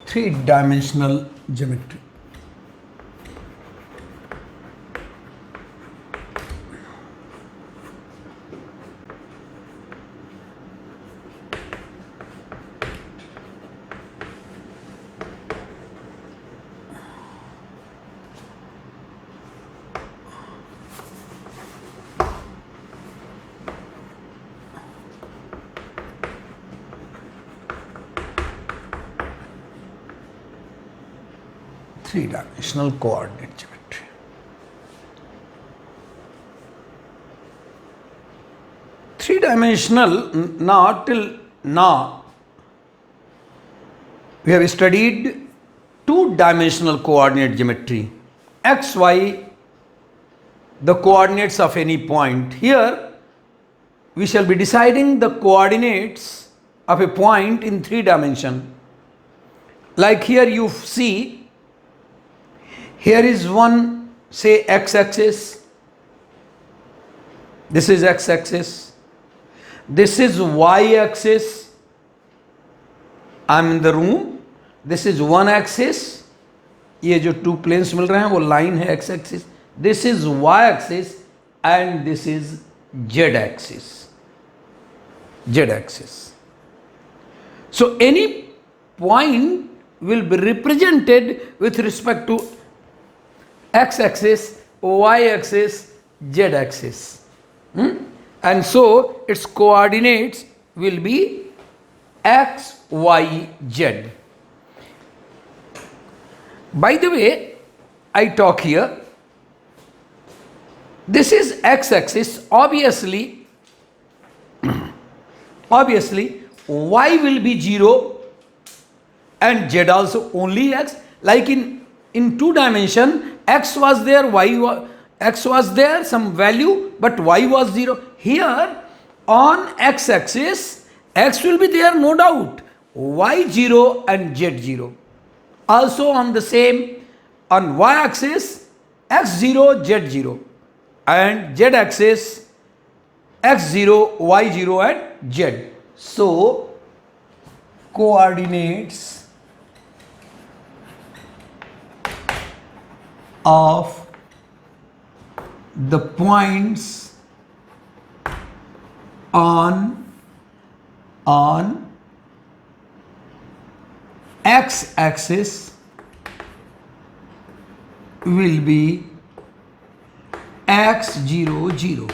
Three-dimensional geometry. Three-dimensional coordinate geometry. Three-dimensional, now till now, we have studied two-dimensional coordinate geometry. X, Y, the coordinates of any point. Here, we shall be deciding the coordinates of a point in three dimension. Like here you see, here is one, say, x-axis. This is x-axis. This is y-axis. I am in the room. This is one axis. ये जो two planes मिल रहे हैं वो line है x-axis. This is y-axis and this is z-axis. Z-axis. So any point will be represented with respect to x-axis, y-axis, z-axis. And so its coordinates will be x, y, z. By the way, I talk here. This is x-axis. Obviously, y will be 0 and z also only x. Like in two dimension, x was there, x was there, some value, but y was 0. Here on x-axis, x will be there, no doubt, y 0 and z 0. Also on the same, on y-axis, x 0, z 0, and z-axis, x 0, y 0 and z. So coordinates of the points on x-axis will be x 0 0.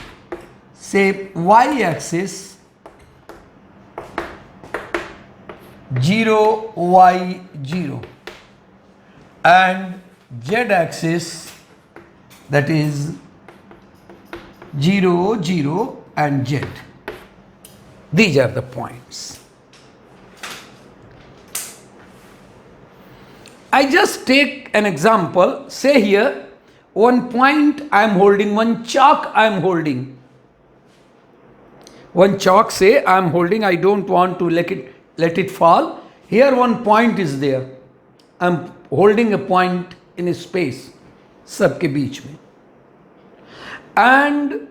Say y-axis 0 y 0 and z-axis, that is 0 0 and z. These are the points. I just take an example. Say here, one point I am holding, one chalk I am holding. One chalk, say I am holding, I don't want to let it fall. Here one point is there. I am holding a point in a space, सबके बीच में, and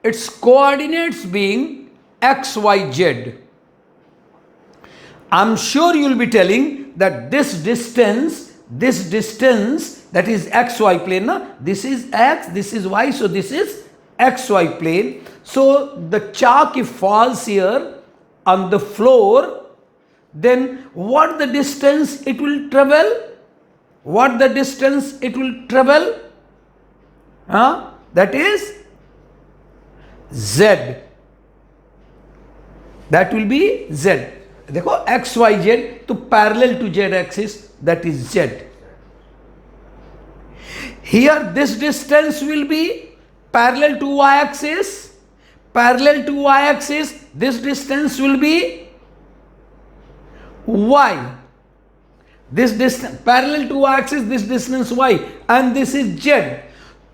its coordinates being x, y, z. I'm sure you'll be telling that this distance, that is xy plane, na? This is x, this is y, so this is xy plane. So the chalk, if falls here on the floor, then what the distance it will travel? What the distance it will travel? That is z. That will be z. देखो x, y, z, तो parallel to z axis, that is z. Here this distance will be parallel to y axis. Parallel to y axis, this distance will be y. This distance parallel to y axis, this distance y, and this is z.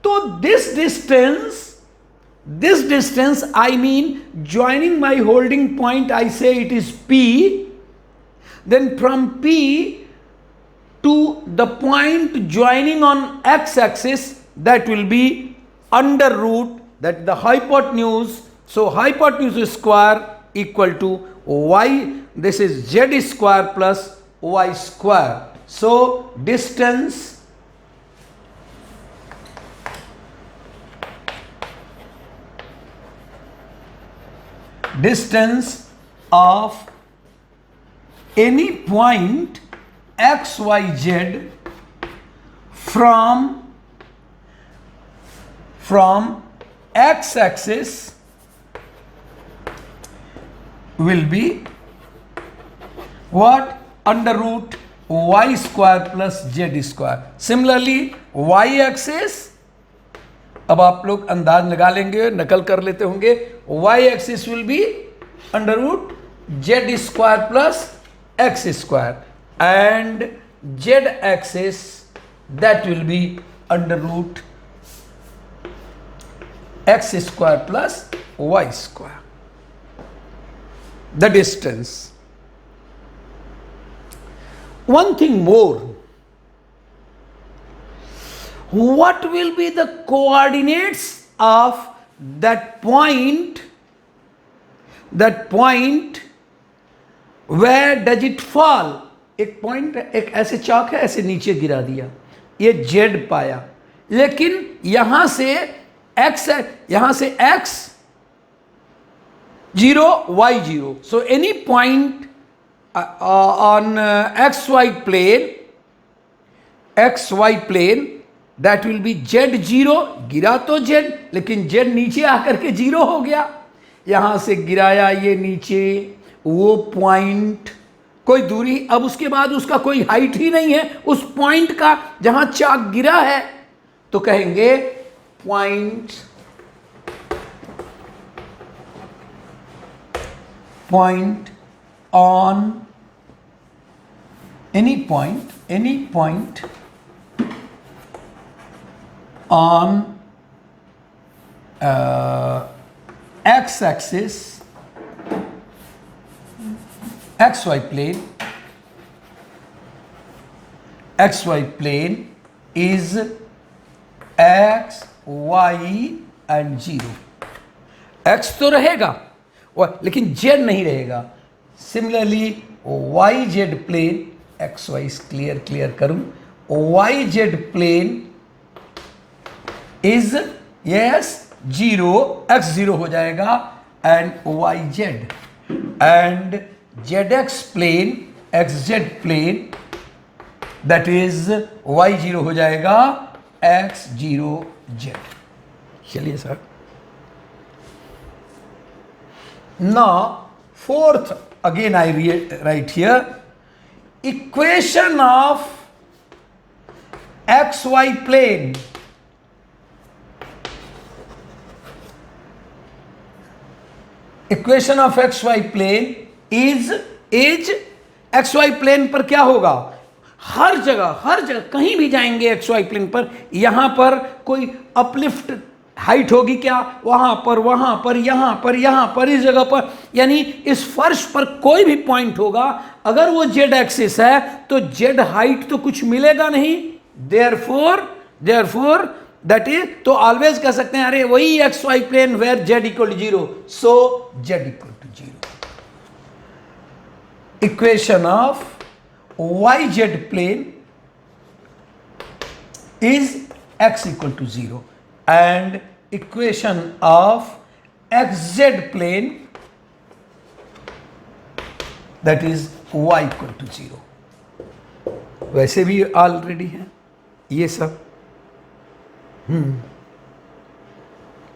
So this distance, I mean joining my holding point, I say it is P. Then from P to the point joining on x-axis, that will be under root, that the hypotenuse. So hypotenuse square equal to y. This is z square plus y square. So distance of any point x y z from x axis will be what? Under root y square plus z square. Similarly y axis, अब आप लोग अंदाज लगा लेंगे, नकल कर लेते होंगे, y axis will be under root z square plus x square, and z axis that will be under root x square plus y square. The distance. One thing more, what will be the coordinates of that point where does it fall? एक point, एक ऐसे चौक है, ऐसे नीचे गिरा दिया, ये z पाया, लेकिन यहां से x है, यहां से x 0 y 0. So any point on xy plane that will be z 0. गिरा तो z, लेकिन z नीचे आकर के 0 हो गया, यहां से गिराया ये नीचे, वो पॉइंट कोई दूरी, अब उसके बाद उसका कोई हाइट ही नहीं है उस पॉइंट का जहां चाक गिरा है, तो कहेंगे point on any point on x axis, xy plane is x, y and 0. x तो रहेगा लेकिन z नहीं रहेगा. Similarly Y Z plane, X Y clear करूं, Y Z plane is yes 0, X 0 हो जाएगा, and Y Z, and Z X plane, X Z plane that is Y 0 हो जाएगा, एक्स 0 जेड. चलिए sir, now fourth, again I write here, equation of xy plane. Equation of xy plane is xy plane पर क्या होगा? हर जगह कहीं भी जाएंगे xy प्लेन पर, यहां पर कोई अपलिफ्ट हाइट होगी क्या? वहां पर, यहां पर, इस जगह पर, यानी इस फर्श पर कोई भी पॉइंट होगा, अगर वो जेड एक्सिस है तो जेड हाइट तो कुछ मिलेगा नहीं, देयरफॉर दैट इज, तो ऑलवेज कह सकते हैं अरे वही X Y plane where Z equal to 0, so Z equal to 0. Equation of Y Z plane is x equal to 0, and equation of xz plane that is y equal to 0. वैसे भी already है ये सब.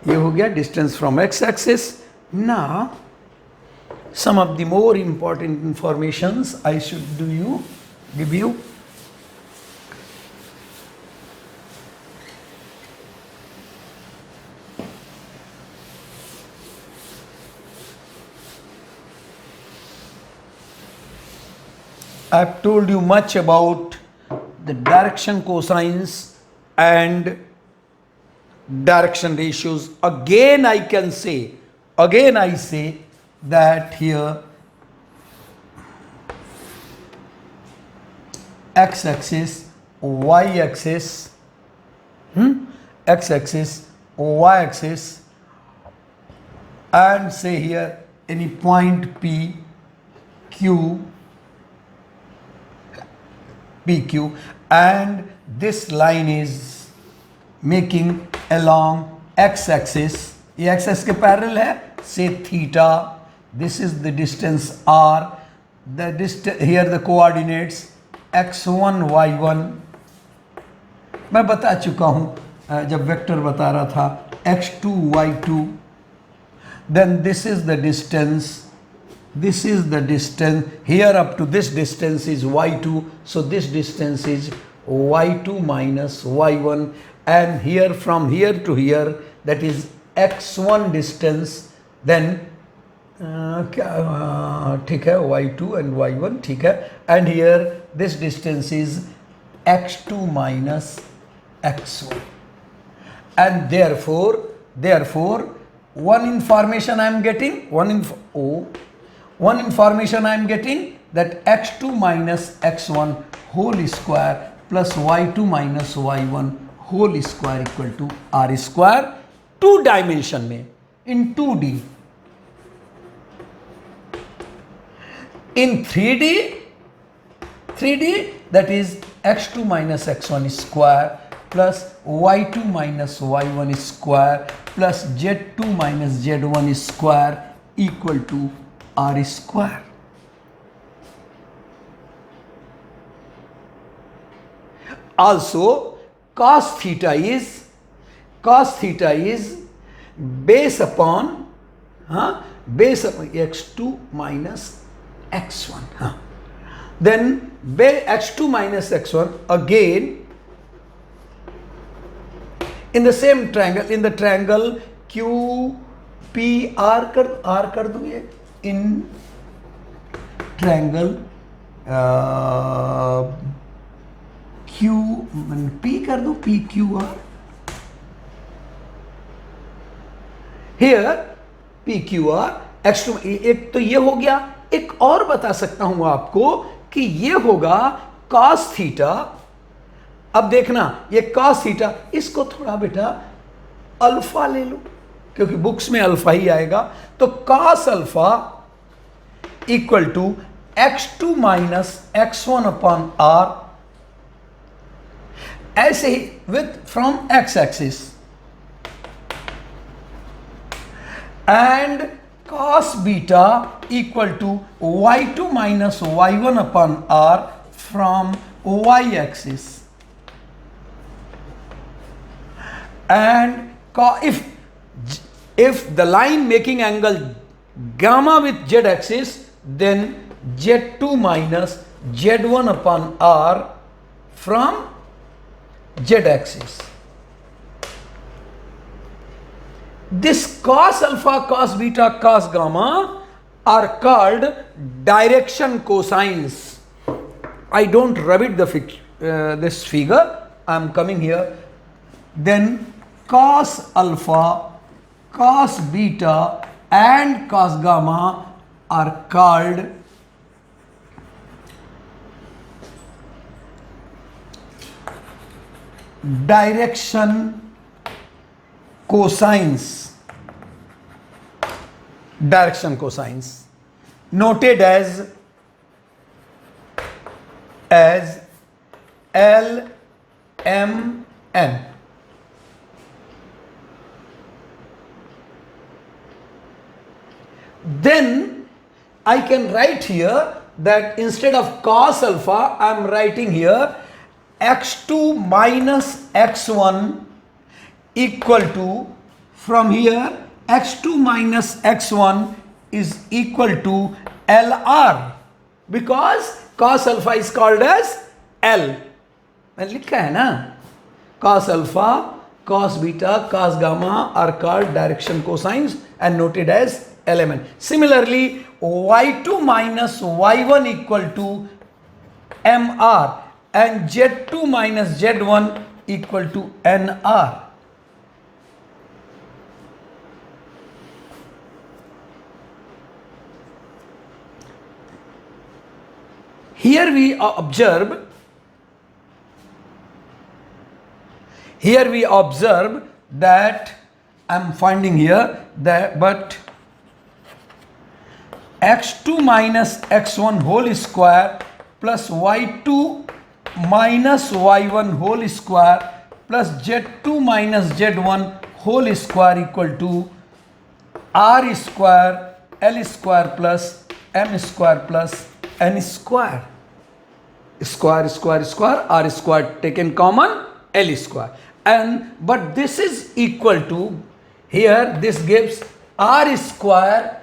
ये हो गया distance from x axis. Now some of the more important informations I should give you. I've told you much about the direction cosines and direction ratios. Again I say that here x axis, y axis, x axis, y axis, and say here any point P, Q, PQ, and this line is making along x-axis. ये x-axis के parallel है, say theta. This is the distance r. The distance here the coordinates x1 y1. मैं बता चुका हूँ जब vector बता रहा था x2 y2. Then this is the distance. This is the distance. Here up to this distance is y2. So this distance is y2 minus y1. And here from here to here, that is x1 distance. Then ठीक है, y2 and y1 ठीक है. And here this distance is x2 minus x1. And therefore one information I am getting, one information I am getting, that x2 minus x1 whole square plus y2 minus y1 whole square equal to r square. 2 dimension में, in 2D. In 3D that is x2 minus x1 square plus y2 minus y1 square plus z2 minus z1 square equal to r square. Also cos theta is base upon x2 minus x1. Then x2 minus x1 again in the same triangle, in the triangle QPR कर दूंगे, in triangle P कर दो, PQR. Here PQR x2. एक तो ये हो गया. एक और बता सकता हूं आपको कि ये होगा cos थीटा. अब देखना ये cos थीटा, इसको थोड़ा बेटा अल्फा ले लो क्योंकि बुक्स में अल्फा ही आएगा. तो cos alpha equal to x2 minus x1 upon r. ऐसे ही with from x axis. And cos beta equal to y2 minus y1 upon r from y axis. And if the line making angle gamma with z axis, then z2 minus z1 upon r from z axis. This cos alpha, cos beta, cos gamma are called direction cosines. I don't rub it this figure. I am coming here. Then cos alpha, cos beta and cos gamma are called direction cosines. Direction cosines noted as L, M, N. Then I can write here that instead of cos alpha, I am writing here x2 minus x1 equal to, from here x2 minus x1 is equal to LR, because cos alpha is called as L. मैंने लिखा है ना, cos alpha, cos beta, cos gamma are called direction cosines and noted as element. Similarly, y2 minus y1 equal to mr and z2 minus z1 equal to nr. Here we observe that I am finding here that but x2 minus x1 whole square plus y2 minus y1 whole square plus z2 minus z1 whole square equal to r square l square plus m square plus n square. Square, square, square, r square taken common, l square. And but this is equal to, here this gives r square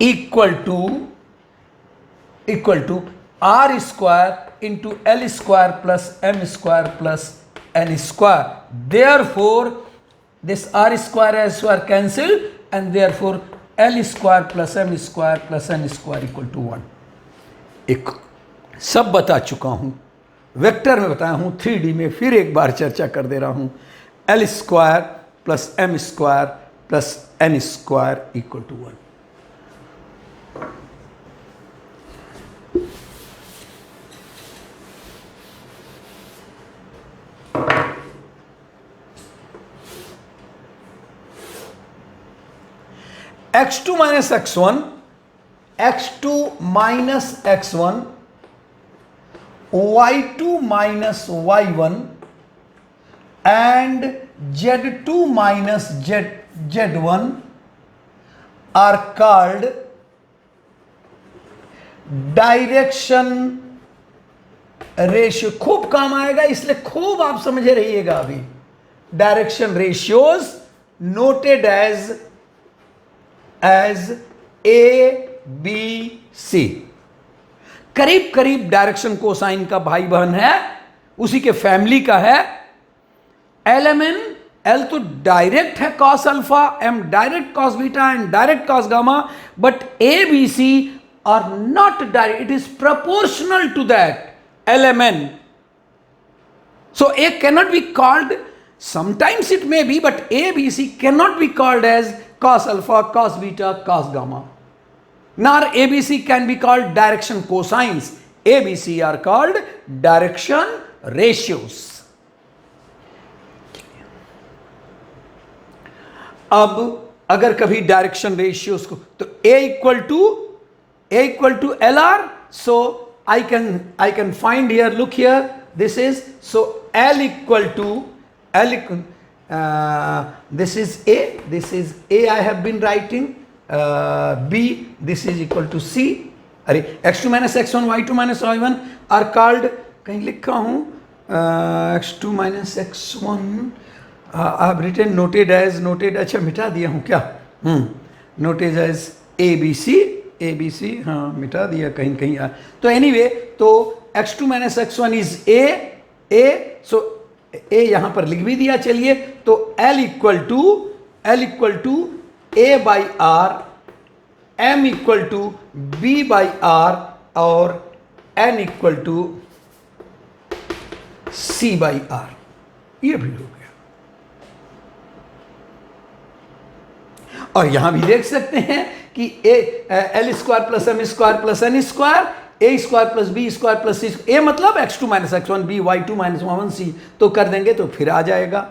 equal to r square into l square plus m square plus n square. Therefore, this r square cancelled, and therefore l square plus m square plus n square equal to 1. एक सब बता चुका हूँ, vector में बताया हूँ, 3D में फिर एक बार चर्चा कर दे रहा हूँ. l square plus m square plus n square equal to 1. x2 minus x1, x2 minus x1, y2 minus y1 and z2 minus z1 are called direction ratio. खूब काम आएगा, इसलिए खूब आप समझे रहिएगा. अभी direction ratios noted as A B C. करीब करीब डायरेक्शन कोसाइन का भाई बहन है, उसी के फैमिली का है. एल एम एन, एल तो डायरेक्ट है cos alpha, M direct cos beta and direct cos gamma, but A B C are not direct, it is proportional to that LMN. So A cannot be called, sometimes it may be, but ABC cannot be called as cos alpha, cos beta, cos gamma. Nor ABC can be called direction cosines. ABC are called direction ratios. अब अगर कभी direction ratios को, तो A equal to LR, so I can find here, look here, this is, so L equal to this is A, this is A I have been writing, B, this is equal to C. अरे x2 minus x1, y2 minus y1 are called, कहीं लिखा हूँ, x2 minus x1 I have written noted, अच्छा मिटा दिया हूँ क्या, noted as ABC, हाँ मिटा दिया कहीं कहीं. तो एनीवे, तो x2 minus x1 is A, so A यहाँ पर लिख भी दिया. चलिए, तो L equal to A by R, M equal to B by R, और N equal to C by R. ये भी हो गया. और यहां भी देख सकते हैं कि L square plus M square plus N square, A square plus B square plus C, A मतलब x2 minus x1, B y2 minus y1 सी, तो कर देंगे तो फिर आ जाएगा.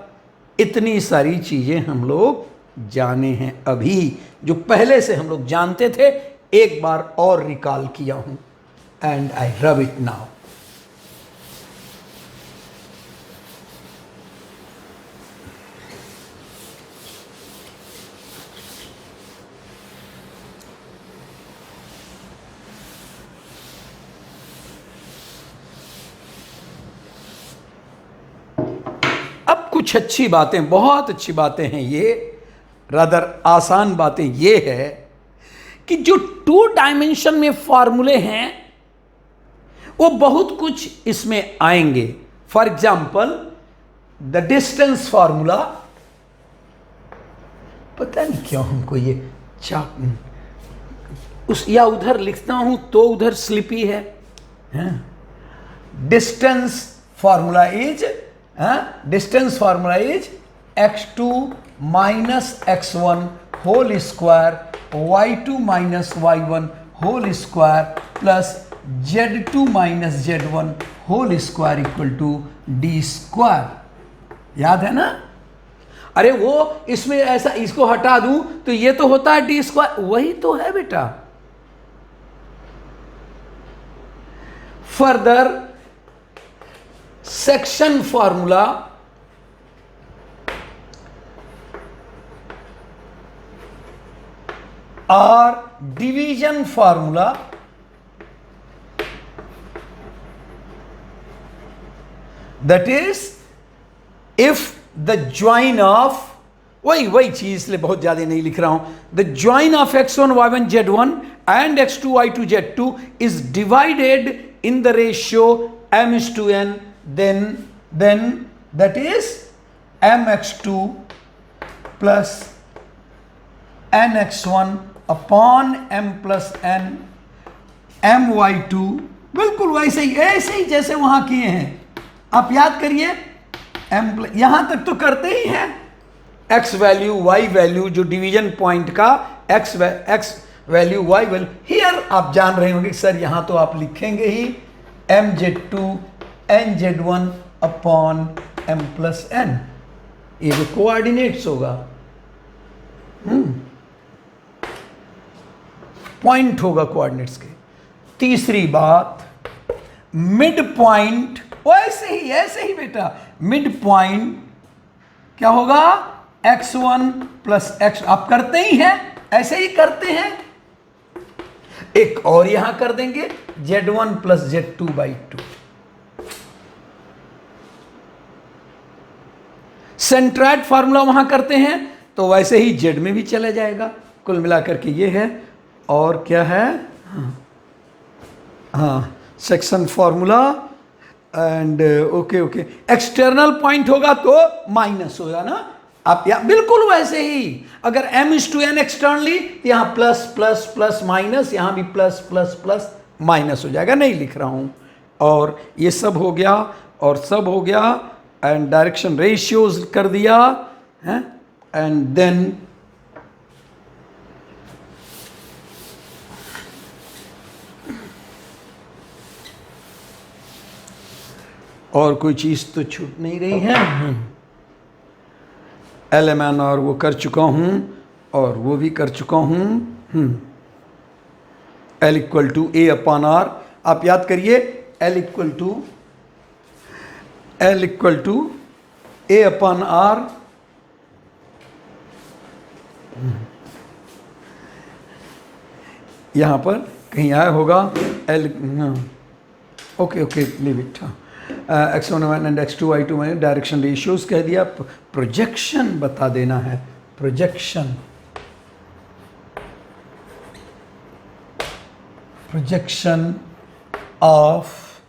इतनी सारी चीजें हम लोग जाने हैं अभी, जो पहले से हम लोग जानते थे, एक बार और रिकॉल किया हूं. And I rub it now. कुछ अच्छी बातें, बहुत अच्छी बातें हैं ये, रादर आसान बातें ये है कि जो 2 डायमेंशन में फॉर्मूले हैं वो बहुत कुछ इसमें आएंगे. For example the distance formula, पता नहीं क्यों हमको ये चाक उस या उधर लिखता हूं तो उधर स्लिपी है. Distance formula is x2 minus x1 whole square, y2 minus y1 whole square plus z2 minus z1 whole square equal to d square. याद है ना? अरे वो इसमें ऐसा, इसको हटा दूं तो ये तो होता है d स्क्वायर, वही तो है बेटा. further section formula or division formula that is if the join of वही चीज इसलिए बहुत ज्यादा नहीं लिख रहा हूं. The join of x1 y1 z1 and x2 y2 z2 is divided in the ratio m:n, then that is mx2 plus nx1 upon m plus n my2. बिल्कुल वैसे ही, ऐसे ही जैसे वहां किए हैं. आप याद करिए, यहां तक तो करते ही हैं. x वैल्यू y वैल्यू जो डिवीजन पॉइंट का x value y value. Here आप जान रहे होंगे सर यहां तो आप लिखेंगे ही mz2 nz1 upon m plus n. ये जो कोऑर्डिनेट्स होगा, पॉइंट होगा कोऑर्डिनेट्स के. तीसरी बात, मिड पॉइंट ऐसे ही बेटा, मिड पॉइंट क्या होगा, x1 प्लस x. आप करते ही हैं, ऐसे ही करते हैं. एक और यहां कर देंगे z1 plus z2 by 2. Centroid formula वहां करते हैं तो वैसे ही z में भी चला जाएगा. कुल मिलाकर के ये है. और क्या है, हाँ section formula and okay. External point होगा तो माइनस होगा ना. आप बिल्कुल वैसे ही, अगर m:n एक्सटर्नली तो यहां प्लस प्लस प्लस माइनस, यहां भी प्लस प्लस प्लस माइनस हो जाएगा. नहीं लिख रहा हूं. और ये सब हो गया और सब हो गया. एंड डायरेक्शन रेशियोज कर दिया है. एंड देन और कोई चीज तो छूट नहीं रही है. LMN और वो कर चुका हूं और वो भी कर चुका हूं. L equal to A upon R. आप याद करिए, L equal to A upon R. यहां पर कहीं आया होगा L. Okay leave it. x1 and x2 y2 में डायरेक्शन रेशियोज कह दिया. प्रोजेक्शन बता देना है. Projection of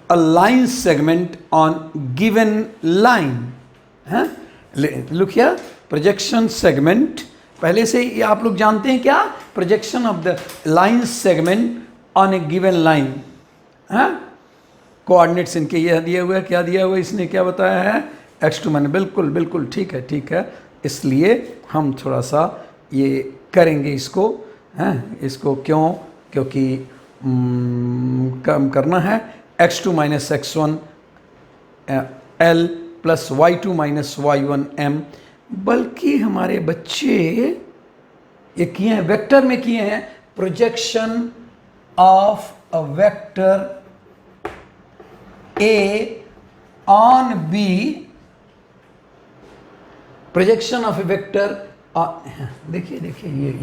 a line segment on given line. Look here, projection segment पहले से ये आप लोग जानते हैं क्या, projection of the line segment on A given line. Coordinates इनके ये दिया हुआ है. क्या दिया हुआ है, इसने क्या बताया है, x2 मैंने. बिल्कुल ठीक है. इसलिए हम थोड़ा सा ये करेंगे इसको. इसको क्योंकि कम करना है. x2 minus x1 l plus y2 minus y1 m. बल्कि हमारे बच्चे ये किए हैं, वेक्टर में किए हैं. Projection of a vector A on B, projection of A vector. देखिए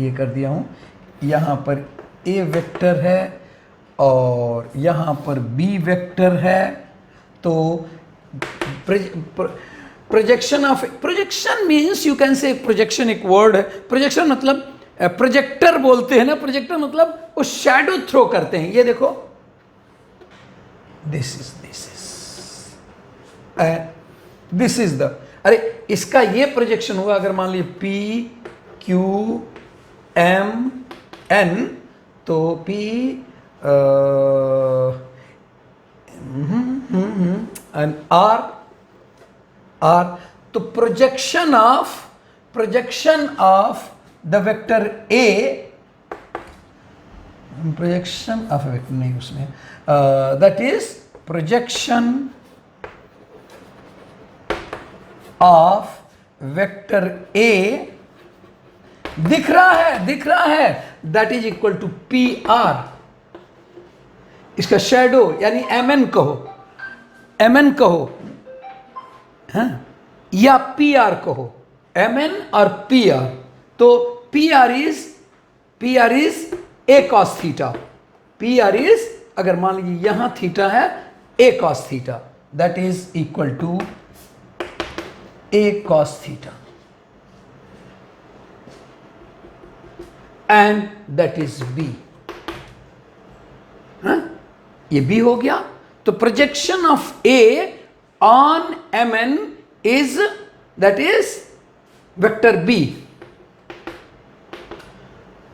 ये कर दिया हूं. यहां पर A वेक्टर है और यहां पर B वेक्टर है. तो projection means you can say projection एक वर्ड है. प्रोजेक्शन मतलब प्रोजेक्टर बोलते हैं ना. प्रोजेक्टर मतलब वो शैडो थ्रो करते हैं. ये देखो, दिस इज द, अरे इसका ये प्रोजेक्शन हुआ. अगर मान लीजिए P Q M N, तो P and R. तो projection of the vector A, projection of vector नहीं उसमें, that is projection of vector A दिख रहा है, that is equal to PR. इसका शेडो यानी mn कहो, mn कहो, हाँ, या pr कहो, mn और pr। तो pr is a cos theta, pr is, अगर मान लीजिए यहां थीटा है, a cos theta, that is equal to a cos theta, and that is b। ये b हो गया। तो projection of a on mn is, that is vector b।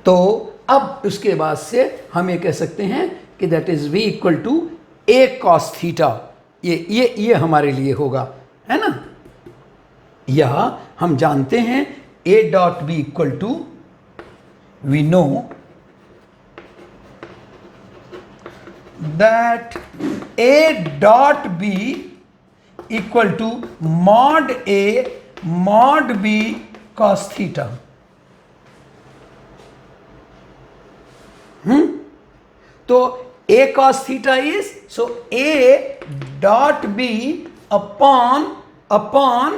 तो अब उसके बाद से हम ये कह सकते हैं कि that is v equal to a cos theta. ये हमारे लिए होगा, है ना। या हम जानते हैं a dot b equal to, we know that a dot b equal to mod a mod b cos theta। तो a cos theta is, so a dot b upon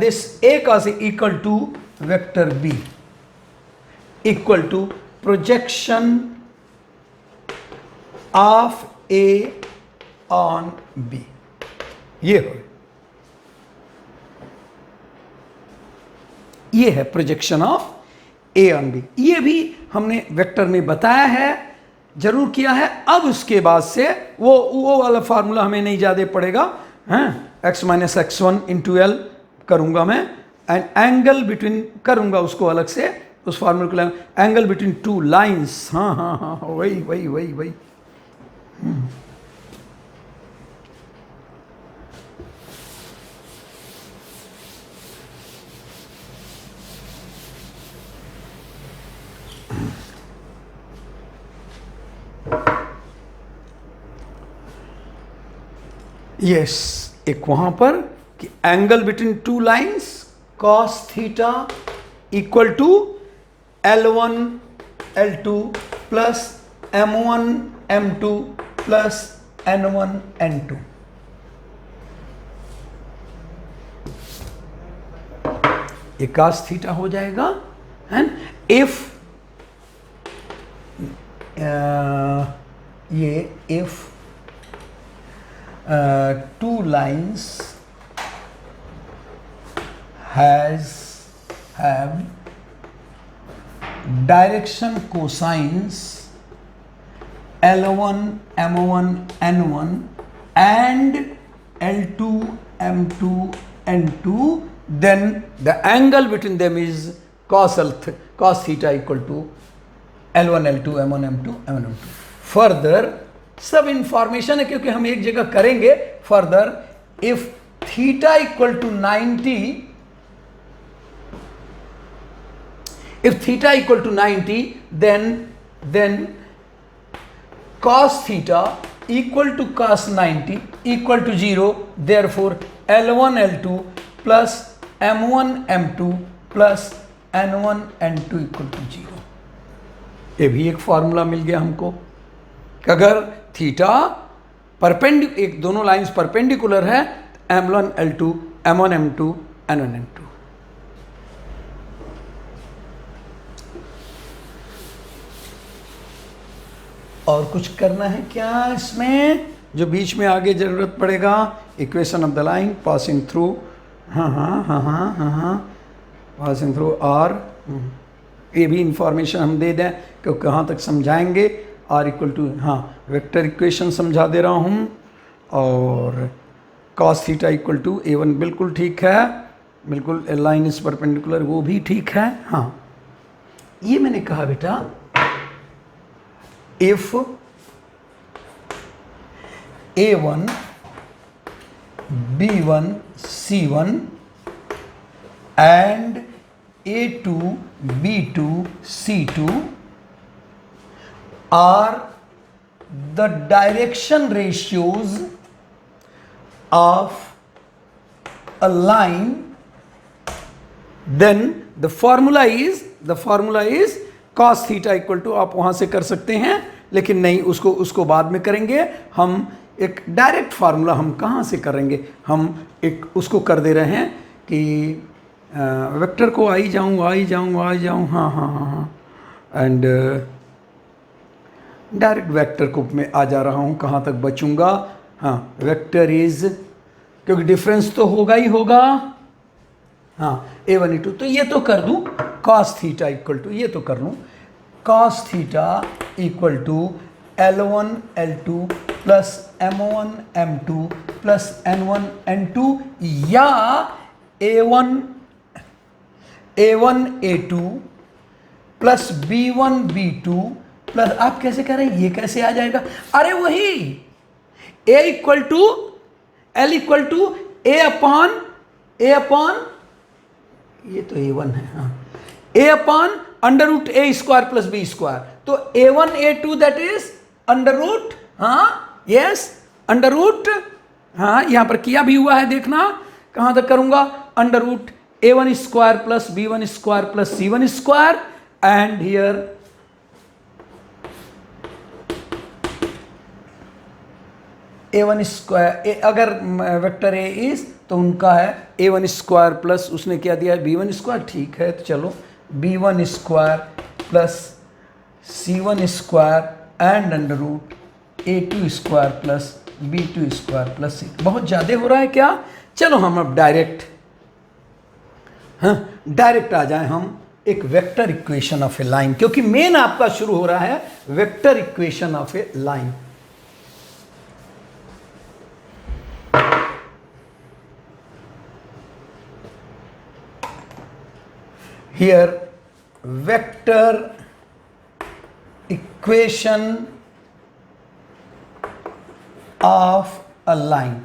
this a cos equal to vector b equal to projection of a on b. ये है projection of a on b. ये भी हमने vector में बताया है, जरूर किया है। अब उसके बाद से वो वाला फार्मूला हमें नहीं ज़्यादा पड़ेगा, हैं, x minus x1 into L करूँगा मैं, एंड एंगल बिटवीन करूँगा उसको अलग से, उस फार्मूला को, एंगल बिटवीन टू लाइन्स। हाँ, वही। यस, एक वहां पर कि angle between two lines cos theta equal to L1 L2 plus M1 M2 plus N1 N2। ये cos थीटा हो जाएगा, and if two lines have direction cosines L1 M1 N1 and L2 M2 N2, then the angle between them is cos theta equal to L1 L2 M1 M2 M1 M2। Further सब information है क्योंकि हम एक जगह करेंगे। Further if theta equal to 90, if theta equal to 90, then cos theta equal to cos 90 equal to 0, therefore L1 L2 plus M1 M2 plus N1 N2 equal to 0। ये भी एक फॉर्मूला मिल गया हमको कि अगर थीटा एक दोनों लाइंस परपेंडिकुलर है, M1 L2 M1 M2 N1 N2। और कुछ करना है क्या इसमें जो बीच में आगे जरूरत पड़ेगा? Equation of the line passing through, हाँ, पासिंग थ्रू आर, ये भी इंफॉर्मेशन हम दे दें कि कहाँ तक समझाएंगे। आर इक्वल टू, हाँ, वेक्टर इक्वेशन समझा दे रहा हूँ, और cos theta equal to A1 बिल्कुल ठीक है, बिल्कुल लाइन इज परपेंडिकुलर, वो भी ठीक है। हाँ, ये मैंने कहा बेटा, if A1 B1 C1 and A2 B2 C2 are the direction ratios of a line, then the formula is cos theta equal to, आप वहां से कर सकते हैं, लेकिन नहीं, उसको बाद में करेंगे। हम एक डायरेक्ट फार्मूला हम कहाँ से करेंगे, हम एक उसको कर दे रहे हैं कि वेक्टर को आई जाऊँ, हाँ हाँ हाँ हाँ, एंड डायरेक्ट वेक्टर को मैं आ जा रहा हूँ, कहाँ तक बचूँगा। हाँ, वेक्टर इज, क्योंकि डिफरेंस तो होगा ही होगा। हाँ, a1 a2, तो ये तो कर दूँ cos थीटा इक्वल टू, ये तो कर लूँ cos theta equal to L1 L2 plus M1 M2 plus N1 N2, या A1 A2 plus B1 B2 plus, आप कैसे कह रहे हैं, ये कैसे आ जाएगा? अरे वही A equal to L equal to A upon ये तो A1 है, हाँ, A upon under root A square plus B square, तो A1 A2 that is under root, हाँ यस, अंडर रूट, हाँ यहां पर किया भी हुआ है, देखना कहां तक करूंगा, under root A1 square plus B1 square plus C1 square, and here A1 square, अगर वेक्टर A इज तो उनका है A1 स्क्वायर प्लस, उसने क्या दिया है B1 स्क्वायर, ठीक है, तो चलो B1 square plus C1 square and under root A2 square plus B2 square plus C। बहुत ज़्यादा हो रहा है क्या? चलो हम अब डायरेक्ट, हाँ डायरेक्ट आ जाए हम एक vector equation of a line, क्योंकि मेन आपका शुरू हो रहा है vector equation of a line. Here vector equation of a line,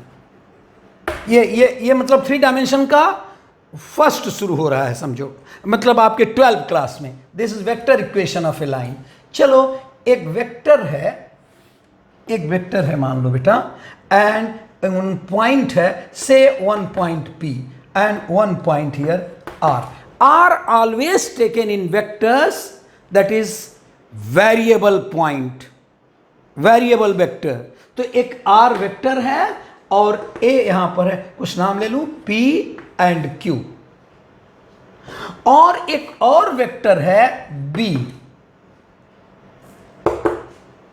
ये मतलब 3 डायमेंशन का फर्स्ट शुरू हो रहा है, समझो, मतलब आपके 12th क्लास में, this is vector equation of a line. चलो एक वेक्टर है मान लो बेटा, एंड पॉइंट है, से 1 point P and 1 point here R are always taken in vectors, that is variable point, variable vector। तो एक R वेक्टर है और A यहां पर है, कुछ नाम ले लूं P एंड Q, और एक और वेक्टर है B।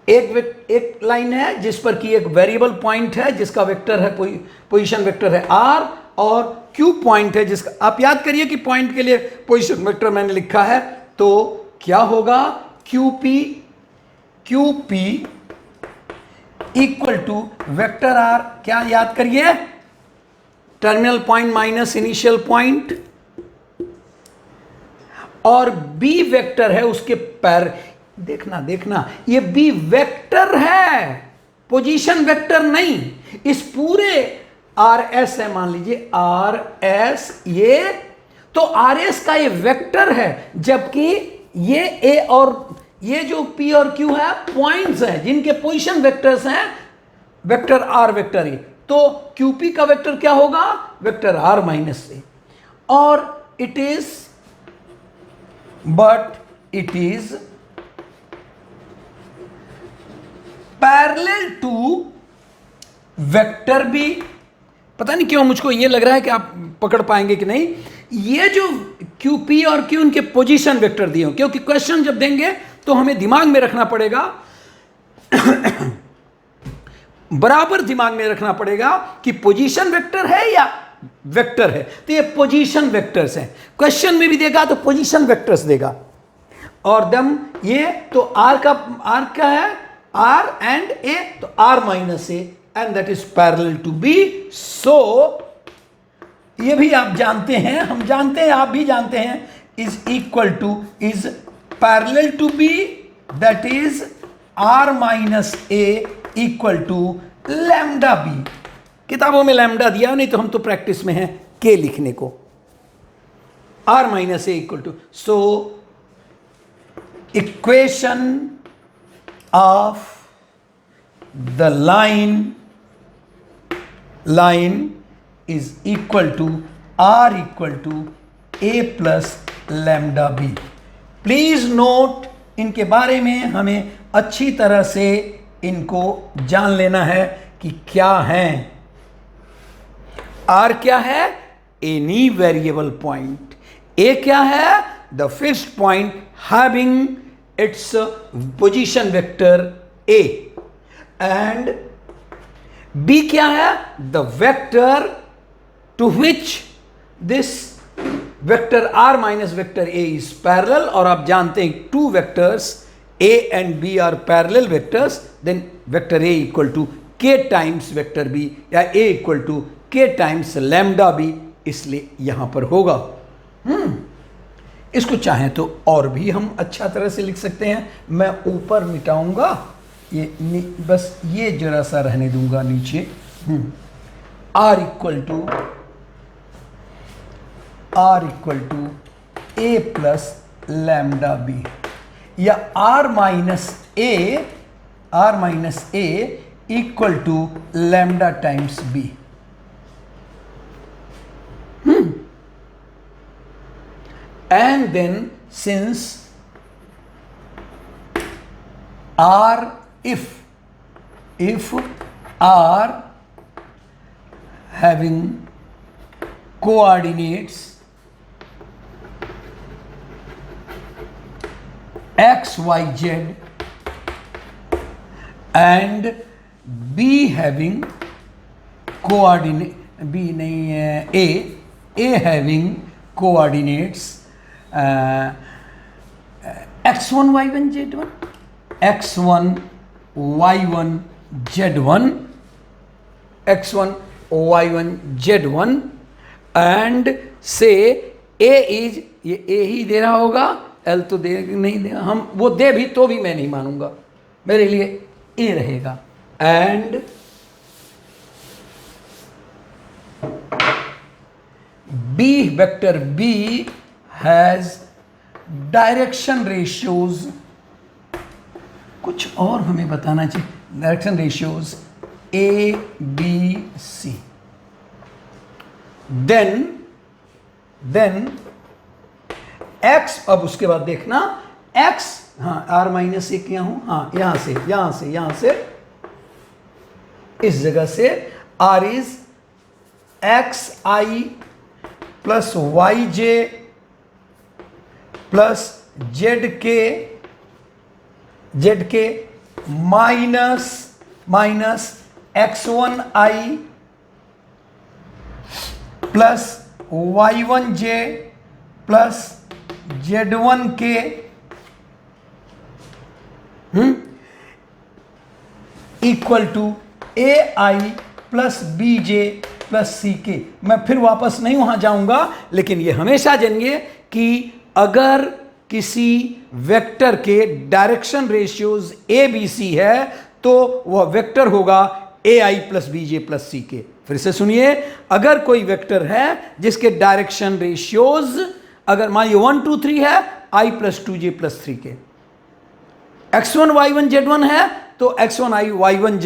एक लाइन है जिस पर कि एक वेरिएबल पॉइंट है जिसका वेक्टर है, पोजीशन वेक्टर है R, और Q पॉइंट है जिसका, आप याद करिए कि पॉइंट के लिए पोजीशन वेक्टर मैंने लिखा है, तो क्या होगा, QP equal to vector R, क्या याद करिए, terminal point minus initial point, और B वेक्टर है उसके पैर, देखना ये B वेक्टर है, पोजीशन वेक्टर नहीं। इस पूरे RS है, मान लीजिए RS, ये तो RS का ये वेक्टर है, जबकि ये A और ये जो P और Q है पॉइंट्स हैं जिनके पोजीशन वेक्टर्स हैं, वेक्टर R वेक्टर A, तो QP का वेक्टर क्या होगा, वेक्टर R माइनस A, और it is parallel to vector B। पता नहीं क्यों मुझको ये लग रहा है कि आप पकड़ पाएंगे कि नहीं, ये जो QP और Q उनके पोजीशन वेक्टर दिए हो, क्योंकि क्वेश्चन जब देंगे तो हमें दिमाग में रखना पड़ेगा बराबर दिमाग में रखना पड़ेगा कि पोजीशन वेक्टर है या वेक्टर है, तो ये पोजीशन वेक्टर्स हैं। क्वेश्चन में भी देगा तो पोजीशन वेक्टर्स देगा, और दम ये तो R का है, R एंड A, तो R minus A, and that is parallel to B। So ये भी आप जानते हैं, हम जानते हैं, आप भी जानते हैं, is equal to, is parallel to B, that is R minus A equal to lambda B। किताबों में लैम्डा दिया नहीं, तो हम तो प्रैक्टिस में हैं K लिखने को, R minus A equal to, so equation of the line is equal to R equal to A plus lambda B। Please note, इनके बारे में हमें अच्छी तरह से इनको जान लेना है कि क्या है। आर क्या है? Any variable point. ए क्या है? The fixed point having its position vector a. And b क्या है? The vector to which this vector r minus vector a is parallel. और आप जानते हैं two vectors a and b are parallel vectors, then vector a equal to k times vector b, या a equal to k times lambda b, इसलिए यहां पर होगा। इसको चाहें तो और भी हम अच्छा तरह से लिख सकते हैं। मैं ऊपर मिटाऊंगा, ये बस ये जरा सा रहने दूंगा नीचे। R equal to A plus lambda B, या R minus A equal to lambda times B. And then since R, if R having coordinates x, y, z and B having coordinate A having coordinates x1 y1 z1, x1 y1 z1, x1 y1 z1 and say a is, ये a ही दे रहा होगा, l तो दे नहीं देगा, हम वो दे भी तो भी मैं नहीं मानूंगा, मेरे लिए a रहेगा। And b vector b has direction ratios, कुछ और हमें बताना चाहिए, direction ratios a B c. Then x, अब उसके बाद देखना x, हाँ आर माइनस ए क्या हूं, हाँ यहां से इस जगह से r is x I plus Y J plus Z K minus x1 I plus y1 J plus z1 K equal to A I plus B J plus C K. मैं फिर वापस नहीं वहां जाऊंगा, लेकिन ये हमेशा जानिए कि अगर किसी वेक्टर के direction ratios a B c है तो वह वेक्टर होगा a I plus B J plus C k. फिर से सुनिए, अगर कोई वेक्टर है जिसके डायरेक्शन रेशियोज अगर मान लीजिए 1 2 3 है, आई प्लस 2 जे प्लस 3 के, x1 y1 z1 है तो x1 i y1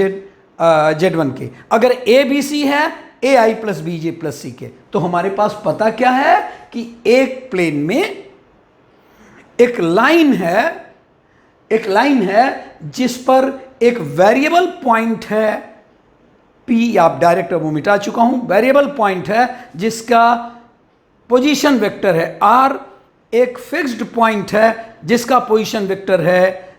z1 के, अगर ए बी सी है ए आई प्लस बी जे प्लस सी के। तो हमारे पास पता क्या है कि एक प्लेन में एक लाइन है जिस पर एक वेरिएबल पॉइंट है P, आप डायरेक्ट वो मिटा चुका हूं, वेरिएबल पॉइंट है जिसका पोजीशन वेक्टर है R, एक फिक्स्ड पॉइंट है जिसका पोजीशन वेक्टर है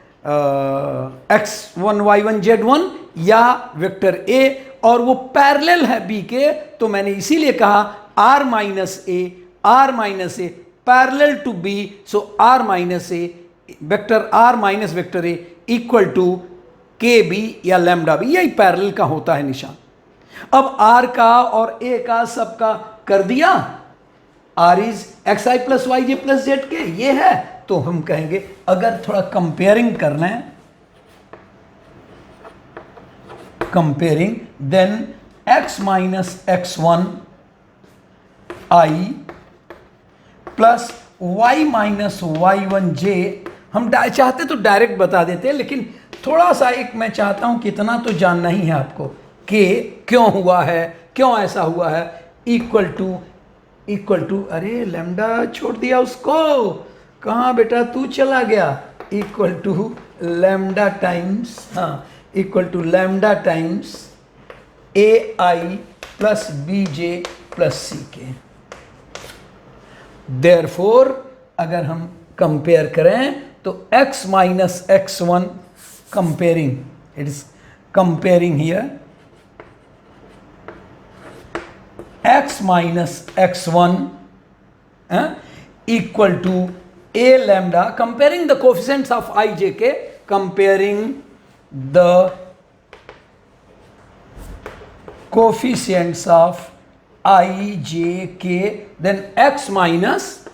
x1 y1 z1 या वेक्टर A, और वो पैरेलल है B के। तो मैंने इसीलिए कहा R minus a parallel to B, so R minus a vector R minus vector A equal to k b या लैम्डा बी, यही पैरेलल का होता है निशान। अब R का और A का सबका कर दिया, R is x I plus Y J plus Z k, ये है। तो हम कहेंगे अगर थोड़ा कंपेयरिंग करना है, comparing, then x minus x1 आई plus y minus y1 j, हम चाहते तो डायरेक्ट बता देते, लेकिन थोड़ा सा एक मैं चाहता हूं कि इतना तो जानना ही है आपको कि क्यों हुआ है, क्यों ऐसा हुआ है। इक्वल टू अरे लैम्डा छोड़ दिया उसको, कहाँ बेटा तू चला गया, इक्वल टू लैम्डा टाइम्स, हाँ, equal to lambda times A I plus B J plus C K. Therefore अगर हम कंपेयर करें तो x minus x one comparing, it is comparing here x minus x one equal to a lambda, comparing the coefficients of I, J, K, comparing the coefficients of I, J, K, then x minus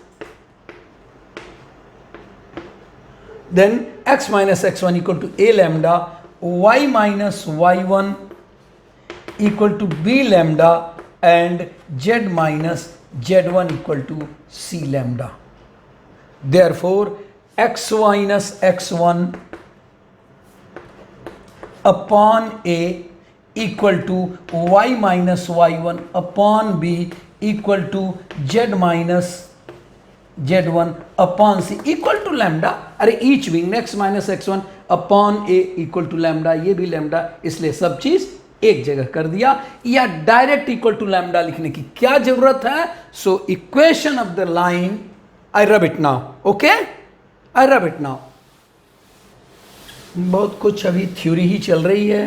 x1 equal to a lambda, y minus y1 equal to b lambda, and z minus z1 equal to c lambda. Therefore x minus x1 upon a equal to y minus y1 upon b equal to z minus z1 upon c equal to lambda. अरे each being x minus x1 upon a equal to lambda, ये भी lambda, इसलिए सब चीज एक जगह कर दिया, या डायरेक्ट इक्वल टू लैम्डा लिखने की क्या जरूरत है? सो equation of the line, I rub it now, okay, I rub it now. बहुत कुछ अभी थ्योरी ही चल रही है,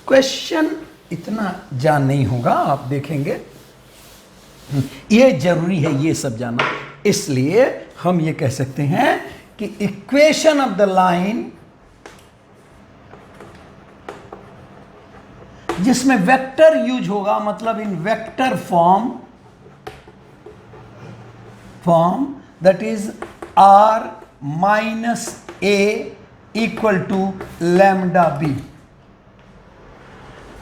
क्वेश्चन इतना जान नहीं होगा, आप देखेंगे। ये जरूरी है ये सब जानना, इसलिए हम ये कह सकते हैं कि इक्वेशन ऑफ द लाइन जिसमें वेक्टर यूज होगा, मतलब in vector form that is r minus a equal to lambda b,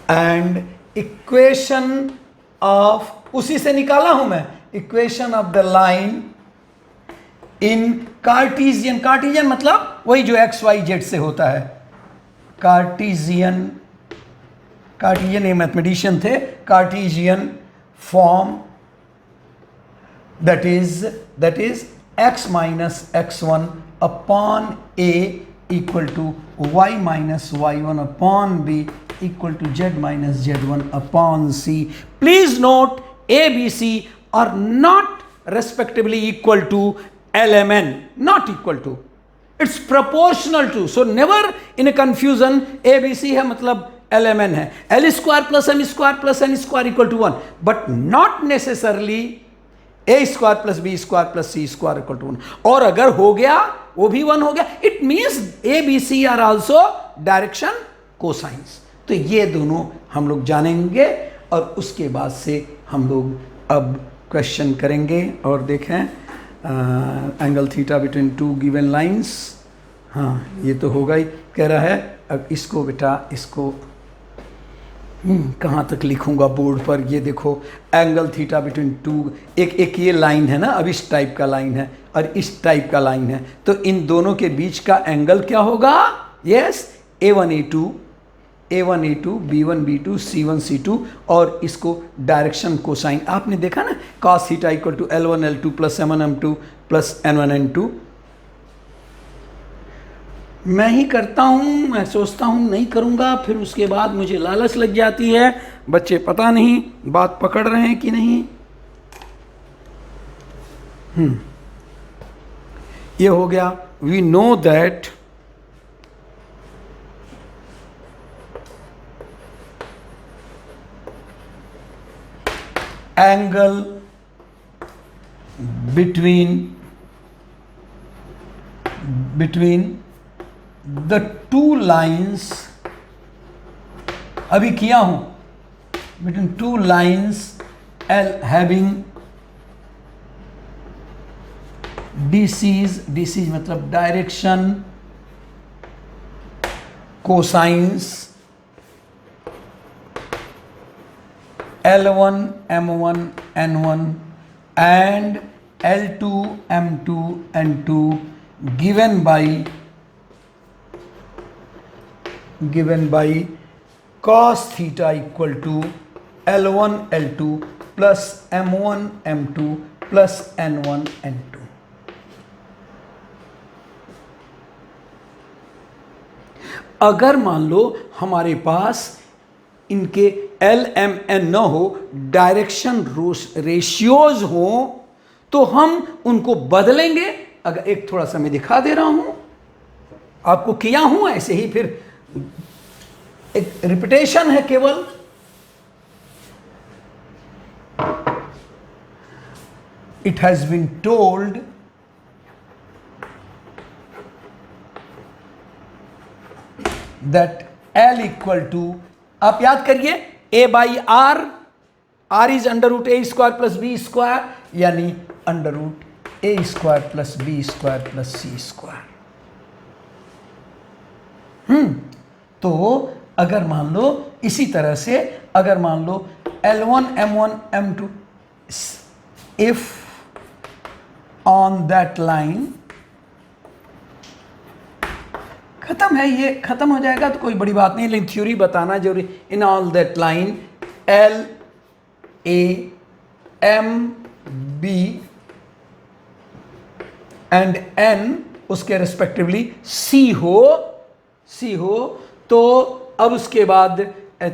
and equation of, उसी से निकाला हूं मैं, equation of the line in Cartesian मतलब वही जो एक्स वाई जेड से होता है, कार्टीजियन ये मैथमेटिशियन थे, Cartesian form that is x minus x1 upon a equal to y minus y1 upon b equal to z minus z1 upon c. Please note a b c are not respectively equal to lmn, not equal to, it's proportional to, so never in a confusion a b c है मतलब lmn है, l square plus m square plus n square equal to 1, but not necessarily a square plus b square plus c square equal to 1, और अगर हो गया वो भी 1 हो गया, it means a b c are also direction cosines. तो ये दोनों हम लोग जानेंगे, और उसके बाद से हम लोग अब क्वेश्चन करेंगे और देखें angle theta between two given lines. हाँ, ये तो होगा ही, कह रहा है। अब इसको बेटा, इसको कहाँ तक लिखूंगा बोर्ड पर, ये देखो एंगल थीटा बिटवीन टू, एक ये लाइन है ना, अब इस टाइप का लाइन है और इस टाइप का लाइन है, तो इन दोनों के बीच का एंगल क्या होगा? Yes, A1 A2 B1 B2 C1 C2, और इसको डायरेक्शन कोसाइन आपने देखा ना, cos theta equal to L1 L2 plus M1 M2 plus N1 N2। मैं ही करता हूँ, मैं सोचता हूँ नहीं करूँगा, फिर उसके बाद मुझे लालच लग जाती है। बच्चे पता नहीं बात पकड़ रहे हैं कि नहीं। ये हो गया। We know that angle between the two lines, अभी किया हूं, between two lines L having DC's मतलब direction cosines L1 M1 N1 and L2 M2 N2 given by cos theta equal to L1 L2 plus M1 M2 plus N1 N2। अगर मान लो हमारे पास इनके L M N न हो, direction ratios हो, तो हम उनको बदलेंगे। अगर एक थोड़ा सा मैं दिखा दे रहा हूं, आपको किया हूं ऐसे ही, फिर एक रिपीटेशन है केवल। It has been told that L equal to, आप याद करिए, A by r, r is under root a square plus B square, यानी under root a square plus B square plus c square. तो अगर मान लो इसी तरह से, अगर मान लो L1 M1 M2, if on that line, खत्म है, ये खत्म हो जाएगा तो कोई बड़ी बात नहीं, लेकिन थ्योरी बताना जरूरी। In all that line L A M B and N उसके रेस्पेक्टिवली C हो, तो अब उसके बाद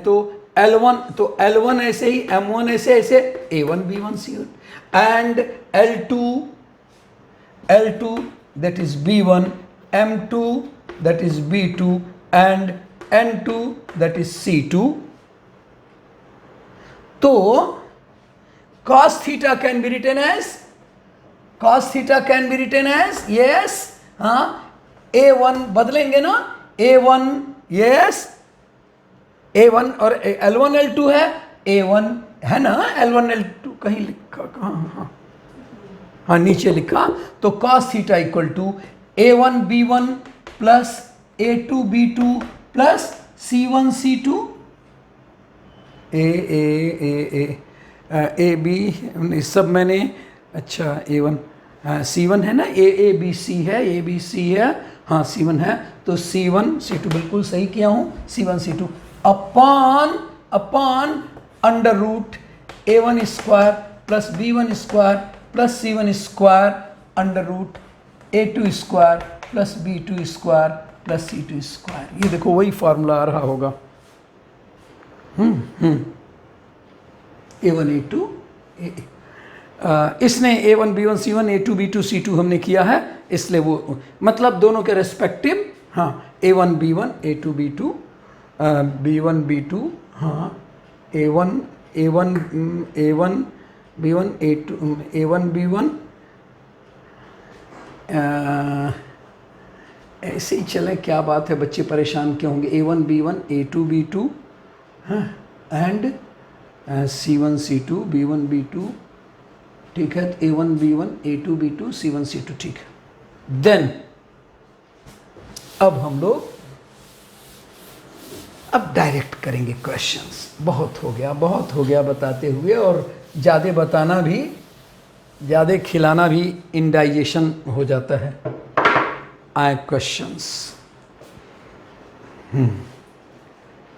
तो L1, तो L1 ऐसे ही, M1 ऐसे A1 B1 C1 and L2 that is B1, M2 that is B2 and N2 that is C2. तो cos theta can be written as yes, हाँ, A1 बदलेंगे ना, A1 yes, A1 और L1 L2 है, A1 है ना, L1 L2 कहीं लिखा, कहाँ, हाँ नीचे लिखा, तो cos theta equal to A1 B1 plus A2 B2 plus C1 C2, a b सब मैंने, अच्छा A1 C1 है ना, ए बी सी है, ए बी सी है, हाँ C1 है, तो C1 C2 बिल्कुल सही किया हूँ, C1 C2 upon under root A1 square plus B1 square plus C1 square under root A2 square plus B2 square plus C2 square. ये देखो वही फॉर्मूला आ रहा होगा, A1 A2 इसने A1 B1 C1 A2 B2 C2 हमने किया है, इसलिए वो मतलब दोनों के रेस्पेक्टिव, हाँ A1 B1 A2 B2 B1 B2, हाँ A1 B1 A2 A1 B1 ऐसे ही चले, क्या बात है, बच्चे परेशान क्यों होंगे। A1 B1 A2 B2 and C1 C2 B1 B2, ठीक है, A1 B1 A2 B2 C1 C2, ठीक है। देन अब हम लोग अब डायरेक्ट करेंगे क्वेश्चंस। बहुत हो गया बताते हुए, और ज़्यादा बताना भी, ज़्यादा खिलाना भी इंडाइजेशन हो जाता है। आए क्वेश्चंस,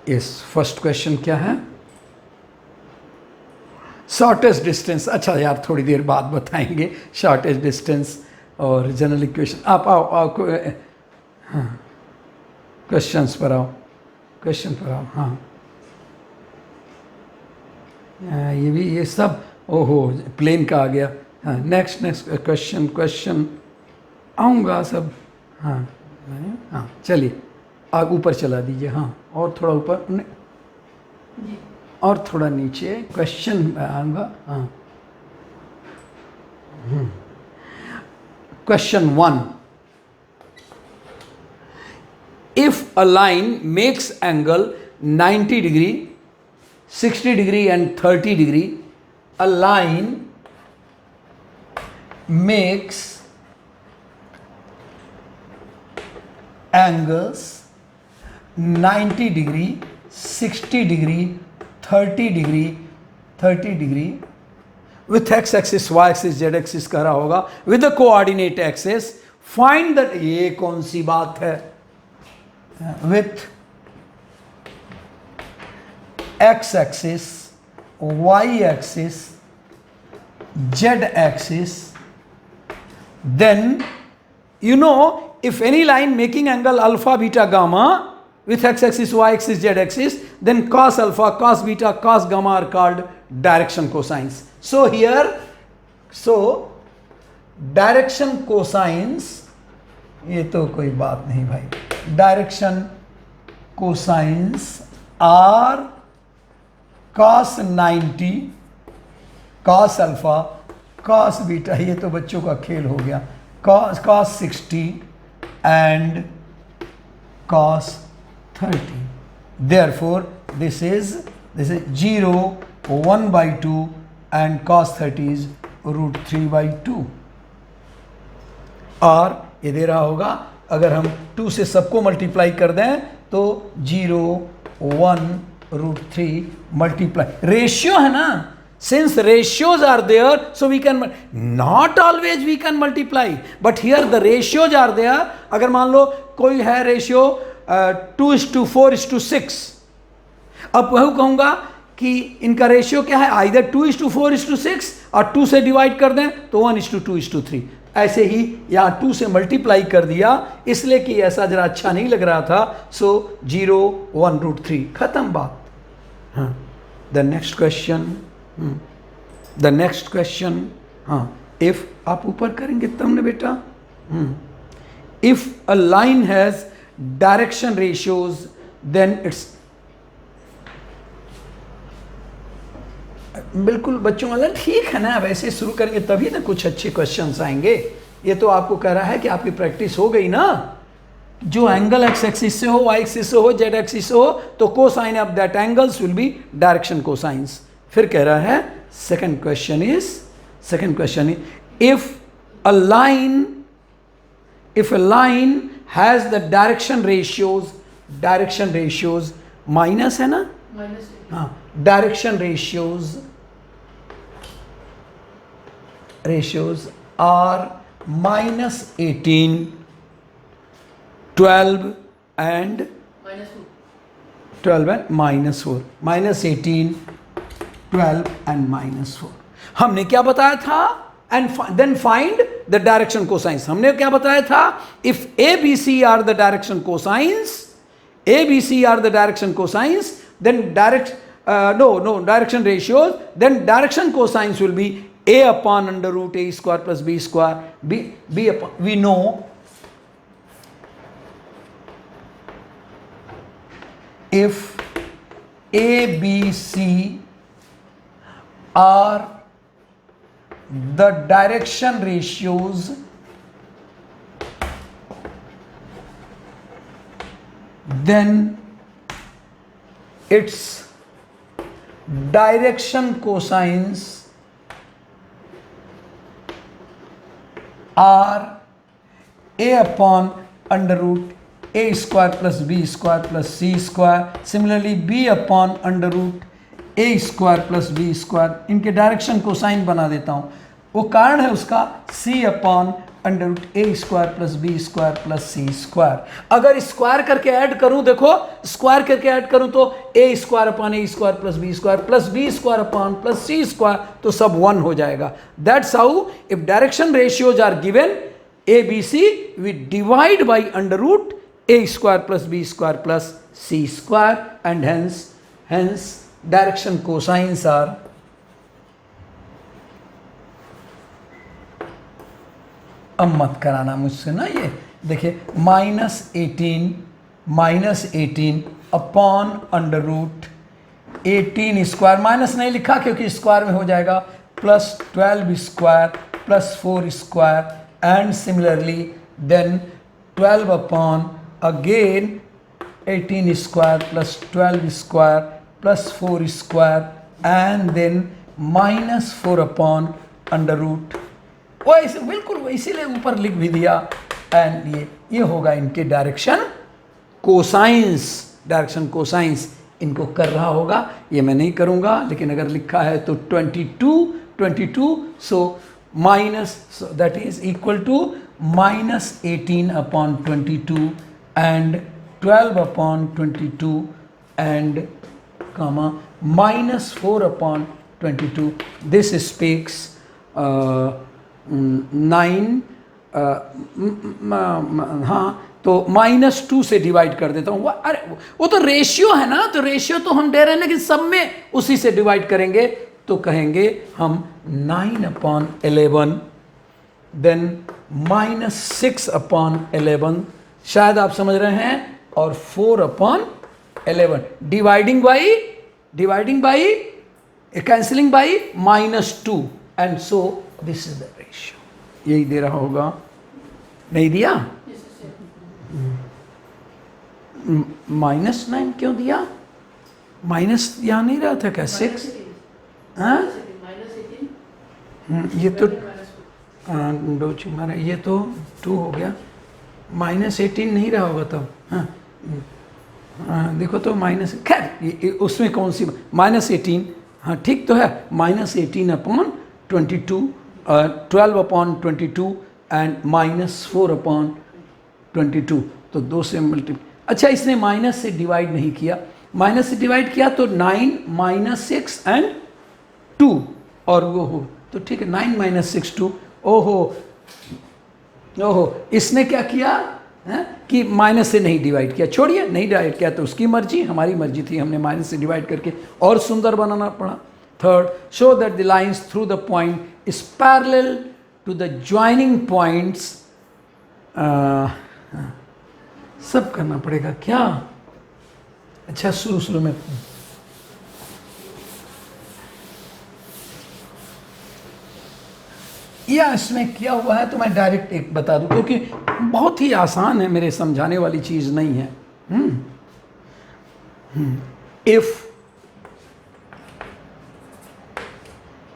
यस, फर्स्ट क्वेश्चन क्या है, शॉर्टेस्ट डिस्टेंस। अच्छा यार, थोड़ी देर बाद बताएंगे शॉर्टेस्ट डिस्टेंस और जनरल इक्वेशन। आप आओ हाँ, क्वेश्चन पर आओ, हाँ ये भी, ये सब, ओहो प्लेन का आ गया। हाँ नेक्स्ट क्वेश्चन आऊँगा सब, हाँ चलिए आप ऊपर चला दीजिए, हाँ और थोड़ा ऊपर और थोड़ा नीचे, क्वेश्चन आऊँगा, हाँ। Question 1, if a line makes angle 90 degree, 60 degree and 30 degree, a line makes angles 90 degree, 60 degree, 30 degree with x axis, y axis, z axis कह रहा होगा, with the coordinate axis, find that, ये कौन सी बात है, with x axis, y axis, z axis, then you know if any line making angle alpha, beta, gamma, with x axis, y axis, z axis, then cos alpha, cos beta, cos gamma are called direction cosines. So here, direction cosines, ये तो कोई बात नहीं भाई, direction cosines are cos 90, cos alpha, cos beta, ये तो बच्चों का खेल हो गया, cos 60 and cos 30. Therefore this is 0, 1 by 2 and cos 30 is root 3 by 2. और ये दे रहा होगा, अगर हम 2 से सबको मल्टीप्लाई कर दें तो 0, 1 root 3 मल्टीप्लाई, रेशियो है ना, since ratios are there, so we can, not always we can multiply, but here the ratios are there. अगर मान लो कोई है रेशियो 2:4:6, अब वह कहूँगा कि इनका रेशियो क्या है, आइदर 2:4:6 और 2 से डिवाइड कर दें तो 1:2:3. ऐसे ही यहाँ 2 से मल्टीप्लाई कर दिया, इसलिए कि ऐसा जरा अच्छा नहीं लग रहा था, सो 0, 1 root 3, खत्म बात. हाँ, द नेक्स्ट क्वेश्चन, हाँ, इफ आप ऊपर करेंगे तब ना बेटा, if a line has direction ratios then its, बिल्कुल बच्चों वाला ठीक है ना, वैसे शुरू करेंगे तभी ना कुछ अच्छे क्वेश्चंस आएंगे. ये तो आपको कह रहा है कि आपकी प्रैक्टिस हो गई ना, जो एंगल एक्स एक्सिस से हो, वाई एक्सिस से हो, जेड एक्सिस से हो, तो cosine of that angles will be direction cosines. फिर कह रहा है second question is if a line has the direction ratios minus है ना, हाँ, direction ratios are -18, 12 and -4, -18, 12 and -4. हमने क्या बताया था, and then find the direction cosines. हमने क्या बताया था, if ABC are the direction cosines, then direction ratios, then direction cosines will be a upon under root a square plus b square, b upon, we know if A, B, C are the direction ratios, then its direction cosines are a upon under root a square plus b square plus c square. Similarly b upon under root a square plus b square. इनके direction cosine बना देता हूँ. वो कारण है उसका c upon under root a square plus B square plus c square. अगर square करके ऐड करूं, देखो स्क्वायर करके ऐड करूं तो a square upon a square plus B square upon plus c square, तो सब 1 हो जाएगा. That's how if direction ratios are given a B c, we divide by under root a square plus B square plus c square, and hence direction cosines are अब मत कराना मुझसे ना, ये देखिए -18 upon under root 18 square, minus नहीं लिखा क्योंकि स्क्वायर में हो जाएगा, plus 12 square plus 4 square, and similarly then 12 upon again 18 square plus 12 square plus 4 square, and then -4 upon under root, वैसे बिल्कुल इसीलिए ऊपर लिख भी दिया. एंड ये होगा इनके डायरेक्शन कोसाइंस इनको कर रहा होगा. ये मैं नहीं करूँगा, लेकिन अगर लिखा है तो 22, so minus, that is equal to -18 upon 22 and 12 upon 22 and comma -4 upon 22. This speaks 9 हाँ, तो -2 से डिवाइड कर देता हूँ। अरे वो तो रेशियो है ना, तो रेशियो तो हम दे रहे हैं, लेकिन सब में उसी से डिवाइड करेंगे तो कहेंगे हम 9/11, देन -6/11, शायद आप समझ रहे हैं, और 4/11, dividing by cancelling by -2, and so this is the ratio. यही दे रहा होगा, नहीं दिया? -9 क्यों दिया? माइनस यहाँ नहीं रहा था क्या? 6? हाँ, ये तो ये तो 2 हो गया, -18 नहीं रहा होगा तब। हाँ, देखो तो माइनस, खैर उसमें कौन सी -18, हाँ ठीक तो है, -18/22, 12/22 एंड -4/22, तो 2 से मल्टीप्लाई। अच्छा, इसने माइनस से डिवाइड नहीं किया, माइनस से डिवाइड किया तो 9 -6 एंड 2, और वो हो तो ठीक है, 9 - 6 2। ओहो, इसने क्या किया है कि माइनस से नहीं डिवाइड किया, छोड़िए, नहीं डिवाइड किया तो उसकी मर्जी, हमारी मर्जी थी, हमने माइनस से डिवाइड करके और सुंदर बनाना पड़ा। Third, show that the lines through the point is parallel to the joining points. सब करना पड़ेगा क्या? अच्छा, शुरू में या इसमें किया हुआ है तो मैं डायरेक्ट एक बता दूं, क्योंकि बहुत ही आसान है, मेरे समझाने वाली चीज नहीं है।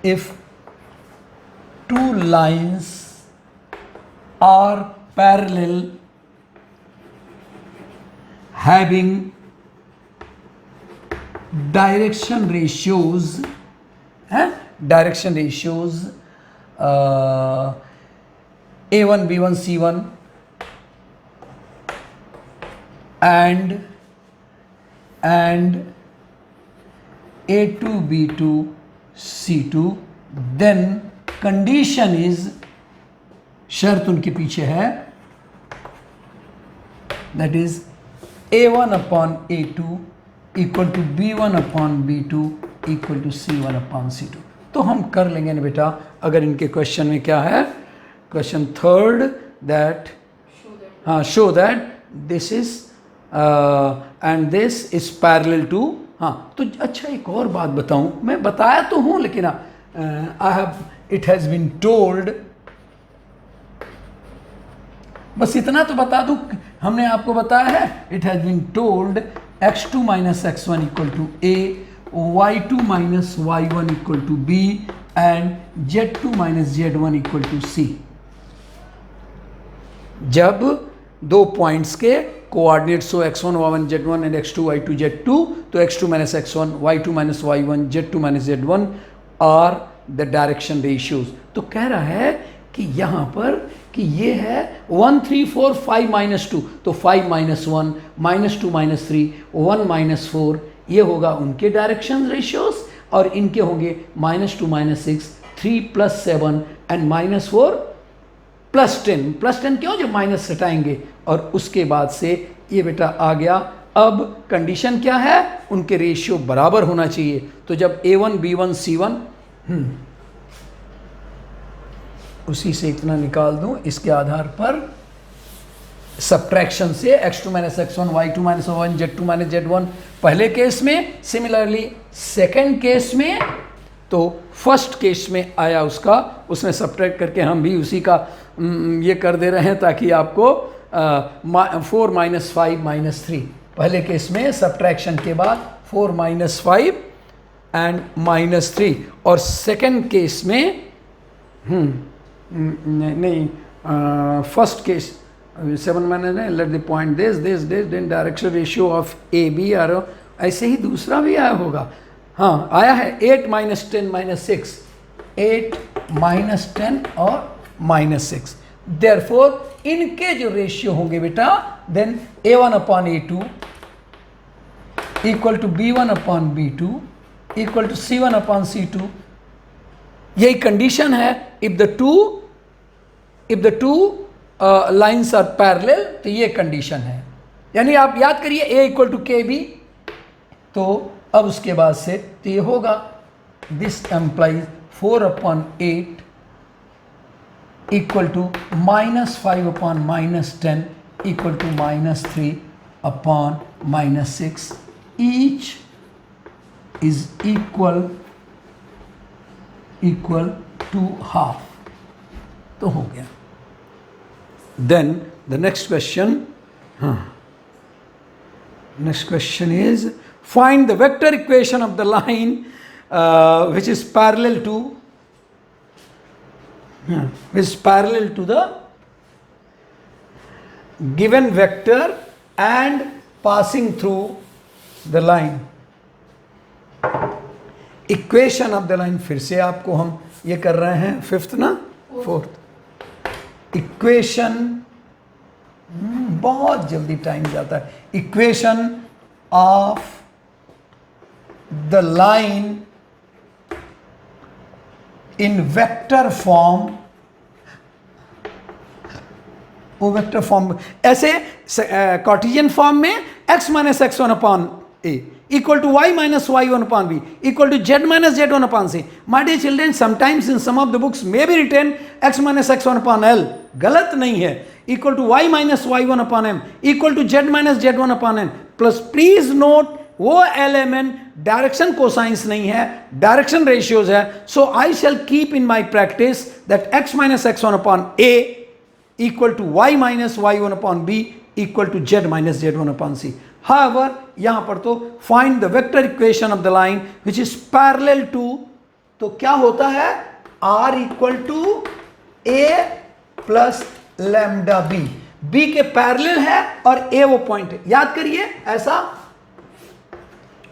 if two lines are parallel having direction ratios A1 B1 C1 and A2 B2 C2, then condition is, शर्त उनके पीछे है, that is A1/A2 equal to B1/B2 equal to C1/C2। तो हम कर लेंगे ना बेटा, अगर इनके क्वेश्चन में क्या है, question third, that show that this is and this is parallel to. हाँ, तो अच्छा एक और बात बताऊं, मैं बताया तो हूं, लेकिन इट हैज बीन टोल्ड, बस इतना तो बता दूं, हमने आपको बताया है, it has been told x2 - x1 equal to A, y2 - y1 equal to B and z2 - z1 equal to C। जब दो पॉइंट्स के कोऑर्डिनेट्स हो x1 y1 z1 and x2 y2 z2, तो x2 - x1, y2 - y1, z2 - z1 are the direction ratios. तो कह रहा है कि यहाँ पर कि ये है 1 3 4 5 -2, तो 5 - 1 -2 - 3 1 - 4, ये होगा उनके डायरेक्शन रेशियोज, और इनके होंगे -2 - 6 3 + 7 एंड -4 + 10 + 10 क्यों, जब माइनस हटाएंगे, और उसके बाद से ये बेटा आ गया। अब कंडीशन क्या है, उनके रेशियो बराबर होना चाहिए, तो जब A1 B1 C1, उसी से इतना निकाल दूं, इसके आधार पर सब्ट्रैक्शन से x2 - x1 y2 - y1 z2 - z1 पहले केस में, सिमिलरली सेकंड केस में, तो फर्स्ट केस में आया उसका, उसमें सब्ट्रैक्ट करके हम भी उसी का ये कर दे रहे हैं, ताकि आपको 4 - 5 - 3, पहले केस में सब्ट्रैक्शन के बाद 4 - 5 एंड -3, और सेकंड केस में नहीं, first case 7 - let the point this then direction ratio of a b are, ऐसे ही दूसरा भी आया होगा। हाँ, आया है 8 - 10 - 6, 8 - 10 और -6। देयरफॉर इनके जो रेशियो होंगे बेटा, then A1/A2 equal to B1/B2 equal to C1/C2। यही कंडीशन है। If the two lines are parallel, तो ये कंडीशन है। यानी आप याद करिए A equal to k b, तो अब उसके बाद से तो ये होगा this implies 4/8 equal to -5/-10 equal to -3/-6, each is equal to half. तो हो गया। Then the next question, next question is find the vector equation of the line which is parallel to the given vector and passing through the line। equation of the line, फिर से आपको हम ये कर रहे हैं फिफ्थ ना fourth equation, बहुत जल्दी टाइम जाता है। Equation of the line in vector form, वो वेक्टर फॉर्म ऐसे कार्टेशियन फॉर्म में x minus x one upon a equal to y minus y one upon b equal to z minus z one upon c. My dear children, sometimes in some of the books may be written x minus x one upon l, गलत नहीं है, equal to y minus y one upon m equal to z minus z one upon n plus, please note वो element direction cosines नहीं है, direction ratios है। So I shall keep in my practice that x minus x one upon a equal to y minus y one upon b equal to z minus z one upon c. However, यहां पर तो find the vector equation of the line which is parallel to, तो क्या होता है r equal to a plus lambda b, b के parallel है और a वो पॉइंट है। याद करिए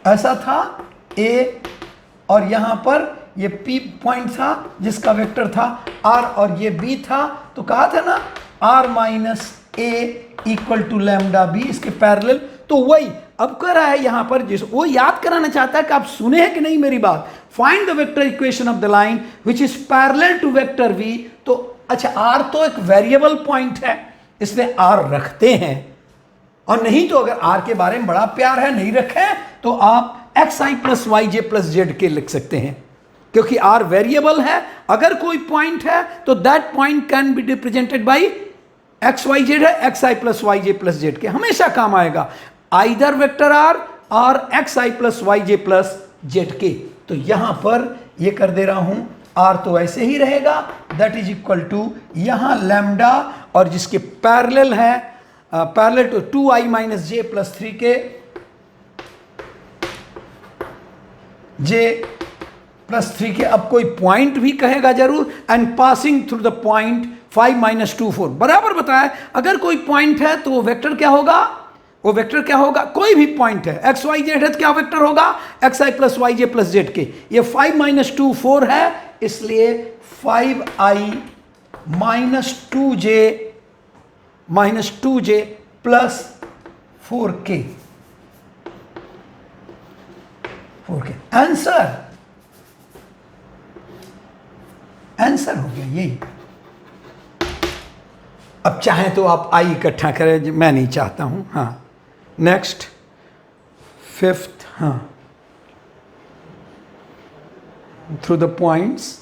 ऐसा था a और यहां पर ये p पॉइंट था जिसका वेक्टर था r और ये b था, तो कहा था ना r minus a equal to lambda b, इसके पैरेलल। तो वही अब कर रहा है यहां पर, जिस वो याद कराना चाहता है कि आप सुने हैं कि नहीं मेरी बात। Find the vector equation of the line which is parallel to vector v। तो अच्छा, r तो एक वेरिएबल पॉइंट है, इसलिए r रखते हैं, और नहीं तो अगर r के बारे में बड़ा प्यार है नहीं रखे तो आप xi प्लस वाई जे प्लस जेड के लिख सकते हैं, क्योंकि r वेरिएबल है। अगर कोई पॉइंट है तो that point can be represented by x y z है, xi प्लस वाई जे प्लस जेड के हमेशा काम आएगा, आइदर वेक्टर r और xi प्लस वाई जे प्लस जेड के। तो यहां पर ये कर दे रहा हूं, r तो ऐसे ही रहेगा, दैट इज इक्वल टू यहां लैम्डा और जिसके पैरेलल है parallel to 2i minus j plus 3 k J plus 3 के। अब कोई पॉइंट भी कहेगा जरूर, and passing through the point 5 minus 2 4, बराबर बताया। अगर कोई पॉइंट है तो वो वेक्टर क्या होगा, वो वेक्टर क्या होगा, कोई भी पॉइंट है एक्स वाई जेड है तो क्या वेक्टर होगा xi प्लस वाई जे प्लस जेड के। ये 5 माइनस 2 4 है, इसलिए 5i minus 2j plus 4k answer हो गया यही। अब चाहें तो आप आई इकट्ठा करें, मैं नहीं चाहता हूं। हाँ, नेक्स्ट फिफ्थ, हाँ, through the points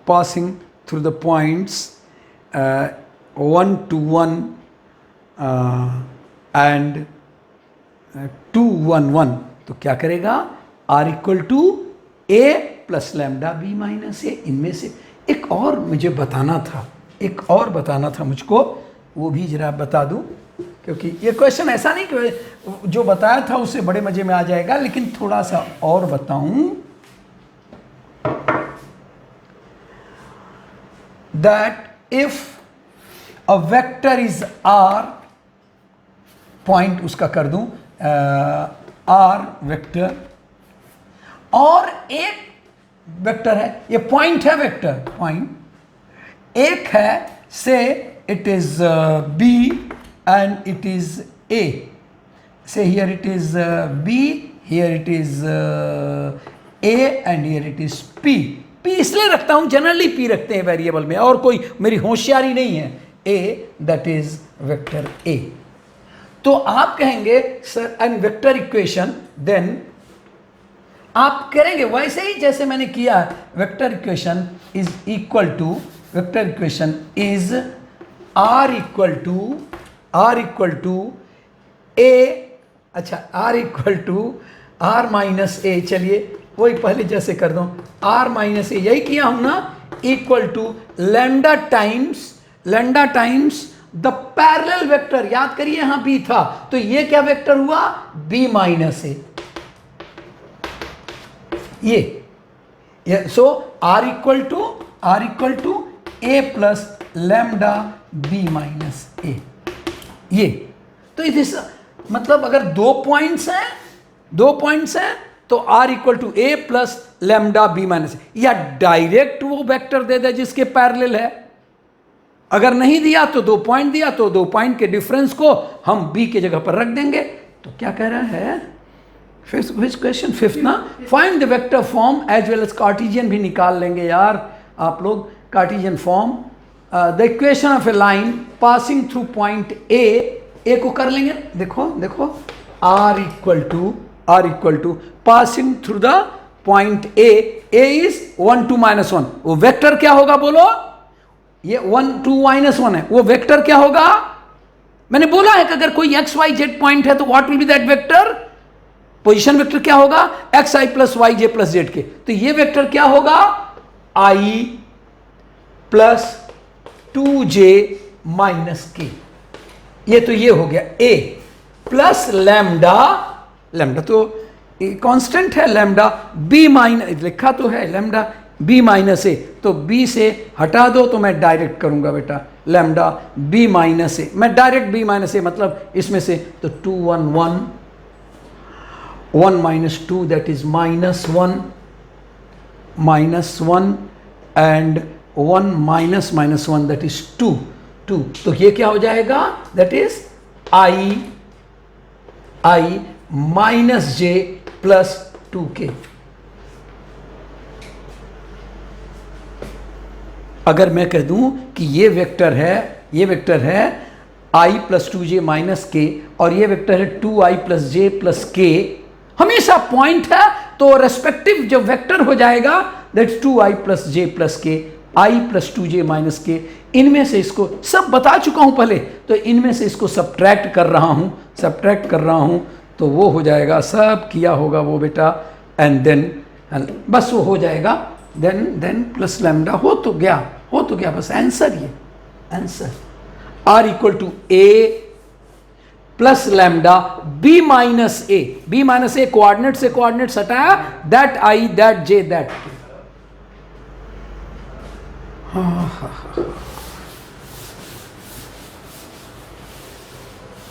passing through the points 1 to 1 and 2 1 1, तो क्या करेगा r equal to a plus lambda b minus a. इनमें से एक और मुझे बताना था, मुझको वो भी जरा बता दूं, क्योंकि ये क्वेश्चन ऐसा नहीं कि जो बताया था उससे बड़े मजे में आ जाएगा, लेकिन थोड़ा सा और बताऊं। That if a vector is r, point उसका कर दूं r वेक्टर, और एक वेक्टर है, ये पॉइंट है वेक्टर पॉइंट, एक है से it is b and it is a, say here it is b, here it is a and here it is p, P इसलिए रखता हूं, जनरली पी रखते हैं वेरिएबल में, और कोई मेरी होशियारी नहीं है। A that is vector a. तो आप कहेंगे sir an vector equation, then आप करेंगे वैसे ही जैसे मैंने किया। Vector equation is equal to, vector equation is r equal to a, अच्छा r equal to r minus a, चलिए वही पहले जैसे कर दो, आर माइनस ए, यही किया हूं ना, equal to lambda times the parallel vector. याद करिए यहां बी था, तो ये क्या वेक्टर हुआ, बी माइनस ए, ये so r equal to A plus lambda b minus a. ये तो इस मतलब अगर दो पॉइंट्स हैं तो r equal to A plus lambda b minus a, या डायरेक्ट वो वेक्टर दे दे जिसके पैरेलल है। अगर नहीं दिया तो 2 पॉइंट दिया, तो 2 पॉइंट के डिफरेंस को हम बी के जगह पर रख देंगे। तो क्या कह रहा है क्वेश्चन फिफ्थ ना, find the vector form as well as Cartesian भी निकाल लेंगे यार आप लोग, Cartesian form the equation of a line passing through point a को कर लेंगे। देखो r equal to passing through the point a is 1 2 -1, वो वेक्टर क्या होगा बोलो, ये 1 2 -1 है, वो वेक्टर क्या होगा, मैंने बोला है कि अगर कोई एक्स वाई जेड पॉइंट है तो what will be that vector, position vector क्या होगा, एक्स आई प्लस वाई जे प्लस जेड के। तो ये वेक्टर क्या होगा, आई प्लस 2j माइनस के, ये हो गया ए प्लस लैम्डा तो कांस्टेंट है, लैम्डा बी माइनस लिखा तो है, लैम्डा बी माइनस ए, तो बी से हटा दो तो मैं डायरेक्ट करूंगा बेटा, लैम्डा बी माइनस ए, मैं डायरेक्ट बी माइनस ए मतलब इसमें से, तो 2 1 1 1 minus 2 that is minus 1 and 1 minus 1 that is 2 तो ये क्या हो जाएगा, that is I minus j plus 2k। अगर मैं कह दूं कि ये वेक्टर है I प्लस 2j माइनस के, और ये वेक्टर है 2i प्लस j प्लस के, हमेशा पॉइंट है तो रेस्पेक्टिव जो वेक्टर हो जाएगा that's 2i plus j plus के, i प्लस 2j माइनस के। इनमें से इसको सब बता चुका हूं पहले, तो इनमें से इसको सब्ट्रैक्ट कर रहा हूं तो वो हो जाएगा, सब किया होगा वो बेटा, एंड देन बस वो हो जाएगा, देन प्लस लैम्डा हो तो गया बस answer r equal to A plus lambda b minus a coordinate से कोऑर्डिनेट हटाया, that i that j that k.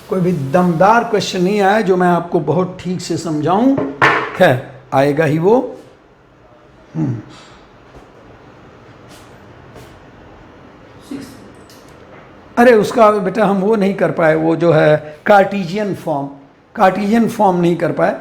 कोई भी दमदार क्वेश्चन नहीं आया जो मैं आपको बहुत ठीक से समझाऊं, खैर आएगा ही वो। अरे उसका बेटा हम वो नहीं कर पाए, वो जो है कार्टेशियन फॉर्म नहीं कर पाए।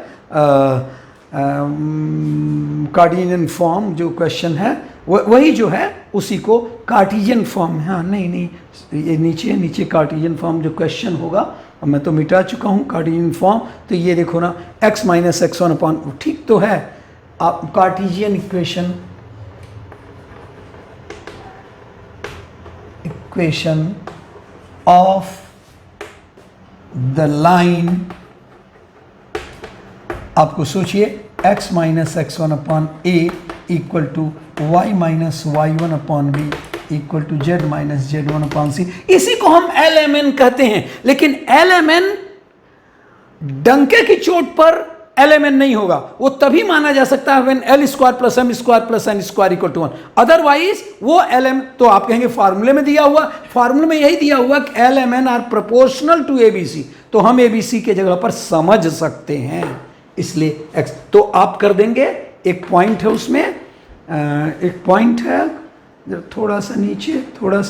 कार्टेशियन फॉर्म जो क्वेश्चन है वही जो है उसी को कार्टेशियन फॉर्म, हाँ नहीं ये नीचे कार्टेशियन फॉर्म जो क्वेश्चन होगा, और मैं तो मिटा चुका हूँ कार्टेशियन फॉर्म। तो ये देखो ना, x माइनस x1 अपॉन, ठीक तो है, आप Cartesian equation of the line, आपको सोचिए x minus x1 upon a equal to y minus y1 upon b equal to z minus z1 upon c. इसी को हम LMN कहते हैं, लेकिन LMN डंके की चोट पर LMN नहीं होगा, वो तभी माना जा सकता है when L square plus M square plus N square equal to 1, otherwise वो LM, तो आप कहेंगे फार्मूले में दिया हुआ, फार्मूले में यही दिया हुआ कि LMN are proportional to ABC, तो हम ABC के जगह पर समझ सकते हैं, इसलिए X। तो आप कर देंगे, एक पॉइंट है उसमें, एक पॉइंट है थोड़ा सा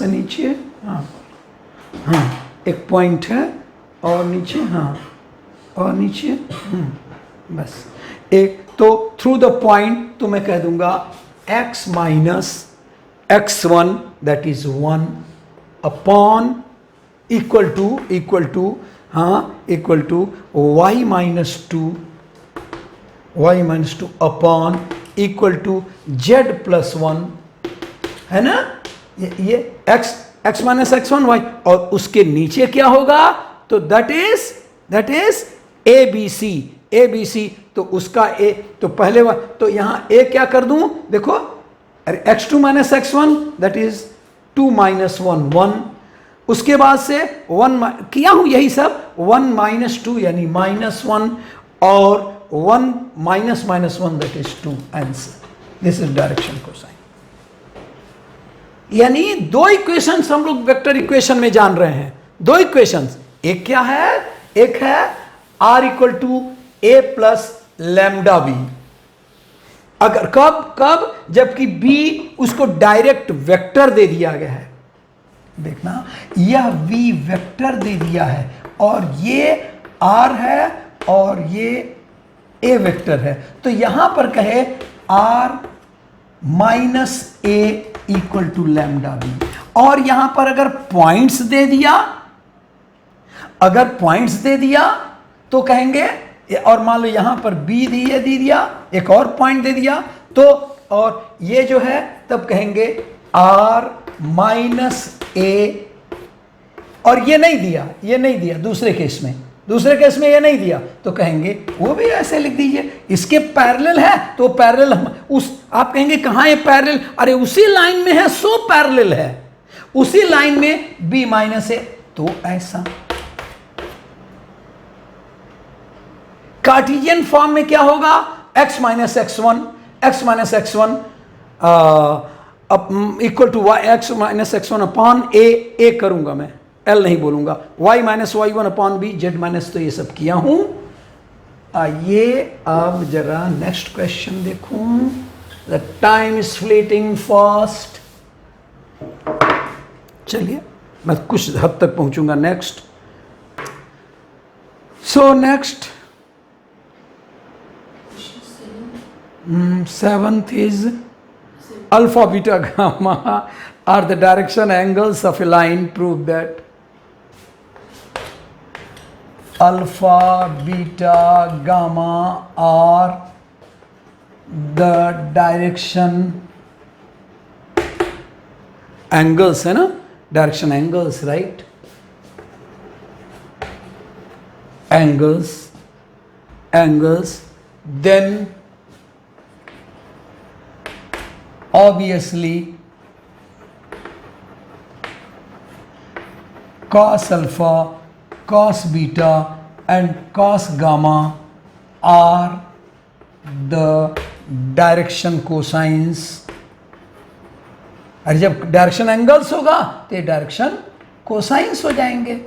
नीचे, हाँ एक पॉइंट है, और नीचे, हाँ और नीचे, बस एक, तो थ्रू द पॉइंट तो मैं कह दूंगा x minus x1 that is 1 upon equal to y minus 2 upon equal to z plus 1, है ना, ये x माइनस x1 y, और उसके नीचे क्या होगा, तो दैट इज ABC, तो उसका a, तो पहले तो यहां a क्या कर दूं, देखो, अरे x2 minus x1 that is 2 minus 1 1, उसके बाद से 1 किया हूं यही सब, 1 माइनस 2 यानी माइनस 1, और 1 minus 1 that is 2, answer. This is direction cosine. यानी दो इक्वेशंस हम लोग वेक्टर इक्वेशन में जान रहे हैं, दो इक्वेशंस, एक क्या है, एक है r equal to a plus lambda b, अगर कब जबकि b उसको डायरेक्ट वेक्टर दे दिया गया है, देखना यह v वेक्टर दे दिया है, और ये r है और ये a वेक्टर है, तो यहां पर कहे r minus a equal to lambda b, और यहां पर अगर पॉइंट्स दे दिया, तो कहेंगे, और मान लो यहां पर b दे दिया, एक और पॉइंट दे दिया, तो और ये जो है तब कहेंगे r माइनस a, और ये नहीं दिया दूसरे केस में ये नहीं दिया, तो कहेंगे वो भी ऐसे लिख दीजिए, इसके पैरेलल है तो पैरेलल, आप कहेंगे कहां है पैरेलल, अरे उसी लाइन में है, सो पैरेलल है, उसी लाइन में b माइनस a, तो ऐसा। कार्टेशियन फॉर्म में क्या होगा, x minus x1 equal to y, x minus x1 upon a करूंगा मैं, l नहीं बोलूंगा, y minus y1 upon b, z minus, तो ये सब किया हूं। आइए अब जरा नेक्स्ट क्वेश्चन देखूं, the time is fleeting fast, चलिए मैं कुछ हद तक पहुंचूंगा। Next, so next seventh is alpha, beta, gamma are the direction angles of a line. Prove that alpha, beta, gamma are the direction angles, है ना, direction angles, right? Angles, then obviously cos alpha, cos beta and cos gamma are the direction cosines, और जब direction angles होगा तो ये direction cosines हो जाएंगे।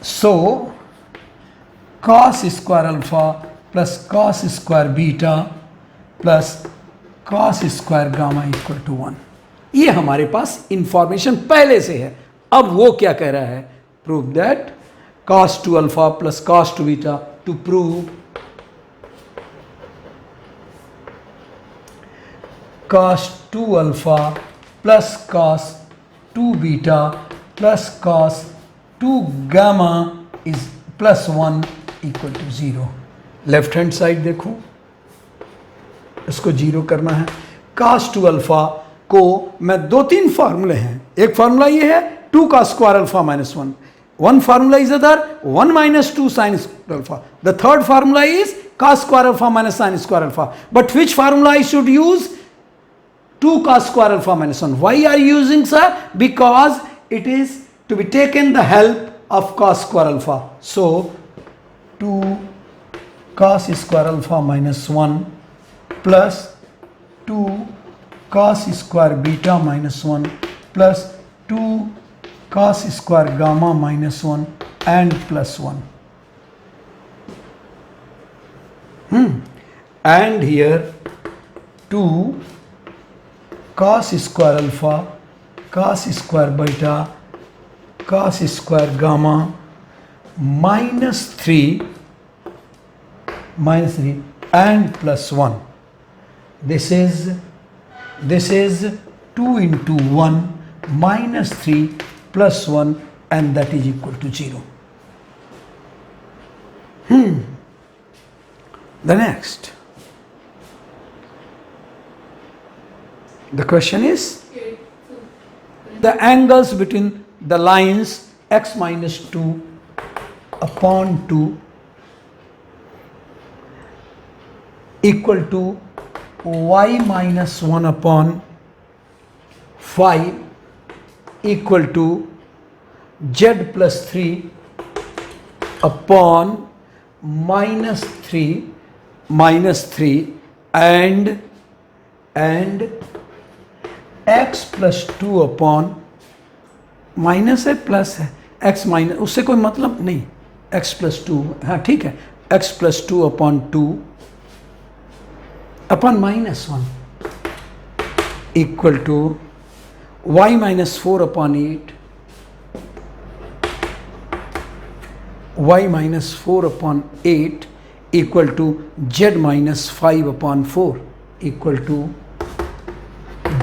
So cos square alpha plus cos square beta plus cos square gamma equal to 1, ये हमारे पास information पहले से है। अब वो क्या कह रहा है, prove that cos 2 alpha plus cos 2 beta, to prove cos 2 alpha plus cos 2 beta plus cos 2 gamma is plus 1 equal to 0। Left hand side देखो, इसको 0 करना है। cos 2 अल्फा को मैं 2-3 फार्मूले हैं, एक फार्मूला ये है 2 का square alpha minus 1, one formula is other 1 minus 2 sin square alpha, the third formula is cos square alpha minus sin square alpha, but which formula I should use, 2 cos square alpha minus 1. Why are you using, sir? Because it is to be taken the help of cos square alpha, so 2 cos square alpha minus 1 plus 2 cos square beta minus 1 plus 2 cos square gamma minus 1 and plus 1. And here 2 cos square alpha, cos square beta, cos square gamma minus 3 minus 3 and plus 1. This is 2 into 1 minus 3 plus 1, and that is equal to 0. The next. The question is, the angles between the lines x minus 2 upon 2 equal to y minus 1 upon 5 equal to z plus 3 upon minus 3 and x plus 2 upon minus है plus है x minus, उससे कोई मतलब नहीं, x plus 2, हाँ ठीक है, x plus 2 upon 2 upon minus 1 equal to y minus 4 upon 8, y minus 4 upon 8 equal to z minus 5 upon 4 equal to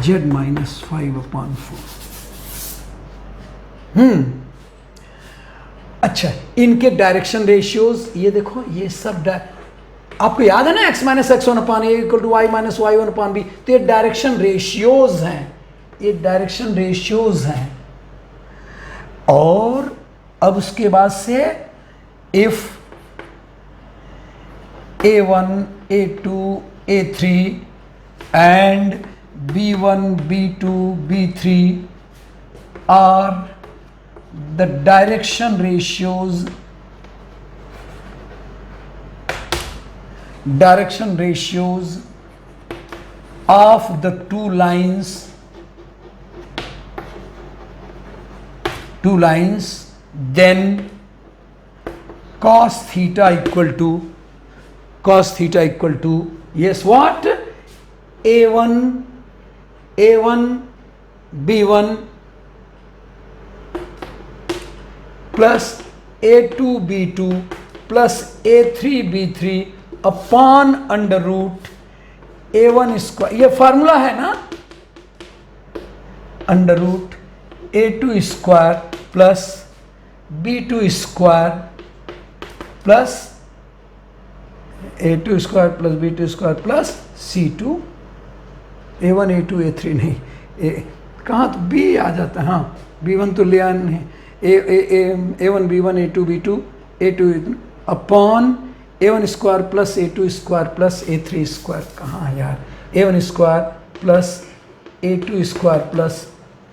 z minus 5 upon 4. अच्छा, इनके डायरेक्शन रेशियोज ये देखो, ये सब आपको याद है ना, x minus x one upon a equal to y minus y one upon b, तो ये डायरेक्शन रेशियोज हैं, ये डायरेक्शन रेशियोज हैं. और अब उसके बाद से if a1 a2 a3 and b1 b2 b3 are the direction ratios of the two lines, then cos theta equal to yes what, a1 b1 plus a2 b2 plus a3 b3 upon under root a1 square, ये formula है ना, under root a2 square plus b2 square plus a2 square plus b2 square plus c2, a1 a2 a3 नहीं, कहाँ तो b आ जाता है, हाँ b1 तो लिया नहीं, a1 b1 a2 b2 a2 upon a1 square plus a2 square plus a3 square, कहाँ यार, a1 square plus a2 square plus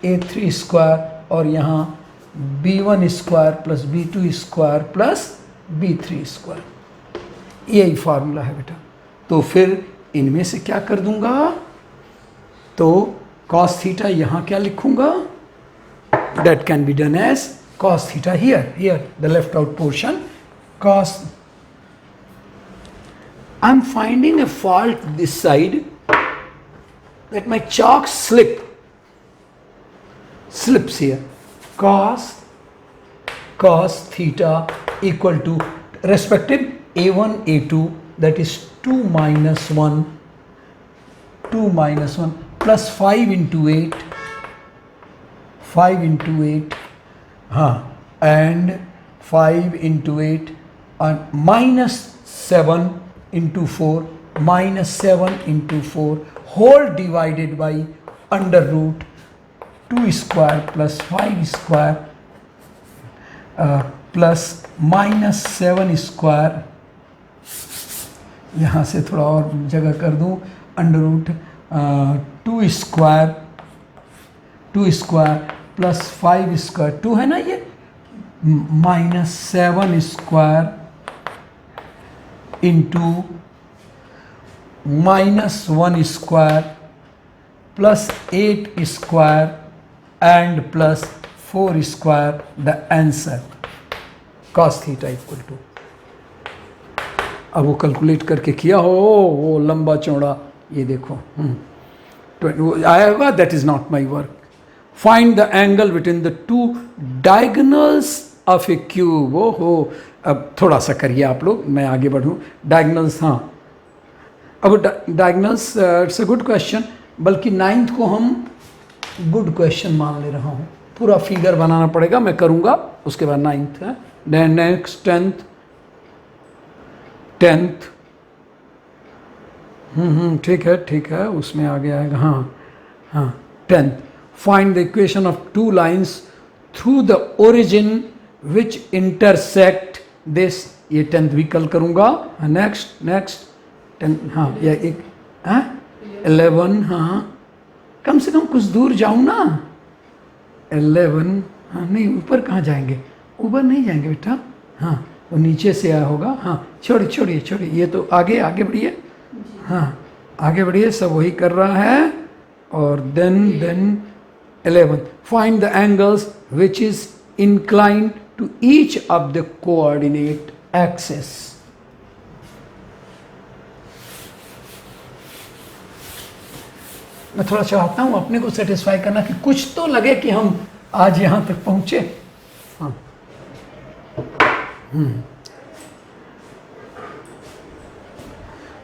a3 square, और यहाँ b1 square plus b2 square plus b3 square, यही formula है बेटा. तो फिर इनमें से क्या कर दूंगा, तो cos थीटा यहाँ क्या लिखूंगा, that can be done as cos theta here the left out portion, cos. I'm finding a fault this side, that my chalk slips here, cos theta equal to respective a1 a2, that is 2 minus 1 plus 5 into 8 हाँ, and 5 into 8 and minus 7 into 4 whole divided by under root 2 square plus 5 square plus minus 7 square, यहाँ से थोड़ा और जगह कर दूँ, under root 2 square plus 5 square, 2 है ना ये, minus 7 square into minus 1 square plus 8 square and plus 4 square, the answer cos theta equal to, अब वो कैलकुलेट करके किया हो, वो लंबा चौड़ा, ये देखो आया होगा, that is not my work. Find the angle between the two diagonals of A cube. ओहो, अब थोड़ा सा करिए आप लोग, मैं आगे बढ़ूँ। डायगनल्स, हाँ, अब diagonals it's a good question, बल्कि 9th को हम गुड क्वेश्चन मान ले रहा हूँ। पूरा फिगर बनाना पड़ेगा, मैं करूँगा, उसके बाद 9th है। देन नेक्स्ट 10th ठीक है, उसमें आगे आएगा, हाँ 10th, find the equation of two lines through the origin which intersect this, ये 10th भी कल करूँगा। नेक्स्ट 10, हाँ, या एक 11, हाँ, कम से कम कुछ दूर जाऊँ ना। 11, हाँ, नहीं ऊपर कहाँ जाएंगे, ऊपर नहीं जाएंगे बेटा, हाँ, वो नीचे से आया होगा। हाँ, छोड़िए, ये तो आगे बढ़िए, हाँ, आगे बढ़िए, सब वही कर रहा है। और then 11, find the angles which is inclined to each of the coordinate axis. मैं थोड़ा चाहता हूँ अपने को सेटिस्फाई करना कि कुछ तो लगे कि हम आज यहाँ तक पहुँचे। हाँ,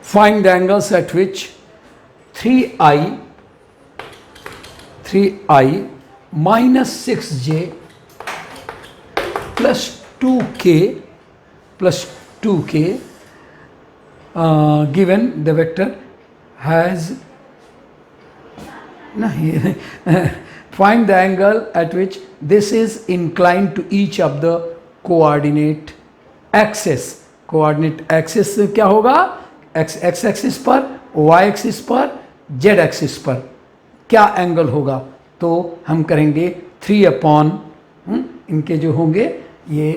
find the angles eight which 3i minus 6j plus 2k given the vector has find the angle at which this is inclined to each of the coordinate axis. coordinate axis क्या होगा, x एक्सिस पर, y axis पर, z axis पर क्या angle होगा। तो हम करेंगे 3 अपॉन इनके जो होंगे ये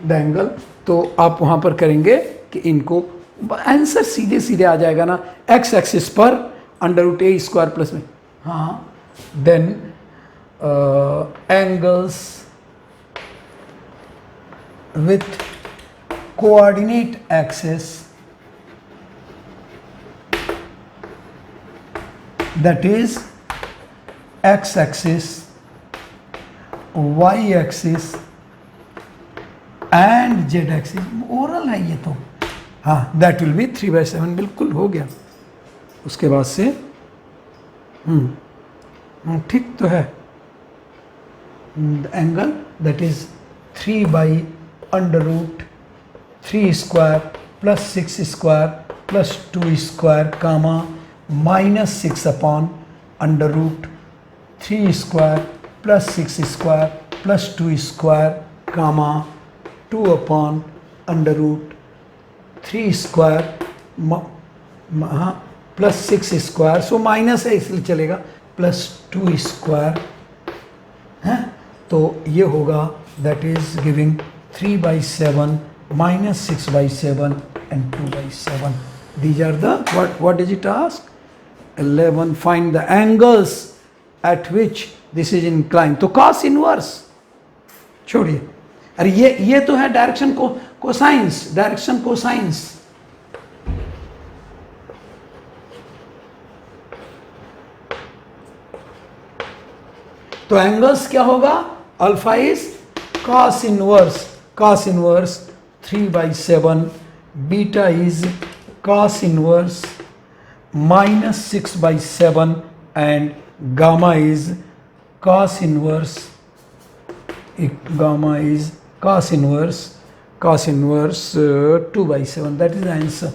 एंगल, तो आप वहाँ पर करेंगे कि इनको, आंसर सीधे आ जाएगा ना, x एक्सिस पर √a² प्लस में, हाँ, then angles with coordinate axis, that is x axis, y axis and z axis। Oral है ये तो, हाँ, that will be 3/7, बिल्कुल हो गया। उसके बाद से ठीक तो है, angle that is 3/√3² plus 6² plus 2² comma -6 upon √3² plus 6² plus 2² comma 2 upon √3² plus 6², so minus है इसलिए चलेगा, प्लस 2² है, तो ये होगा that is giving 3/7 minus 6/7 and 2/7. These are the what is it asked? 11. Find the angles at which this is inclined. तो cos inverse छोड़िए, अरे ये तो है डायरेक्शन को कोसाइंस, डायरेक्शन कोसाइंस। तो एंगल्स क्या होगा, alpha is cos inverse 3/7, beta is cos inverse -6/7 and gamma is cos inverse 2/7. That is the answer.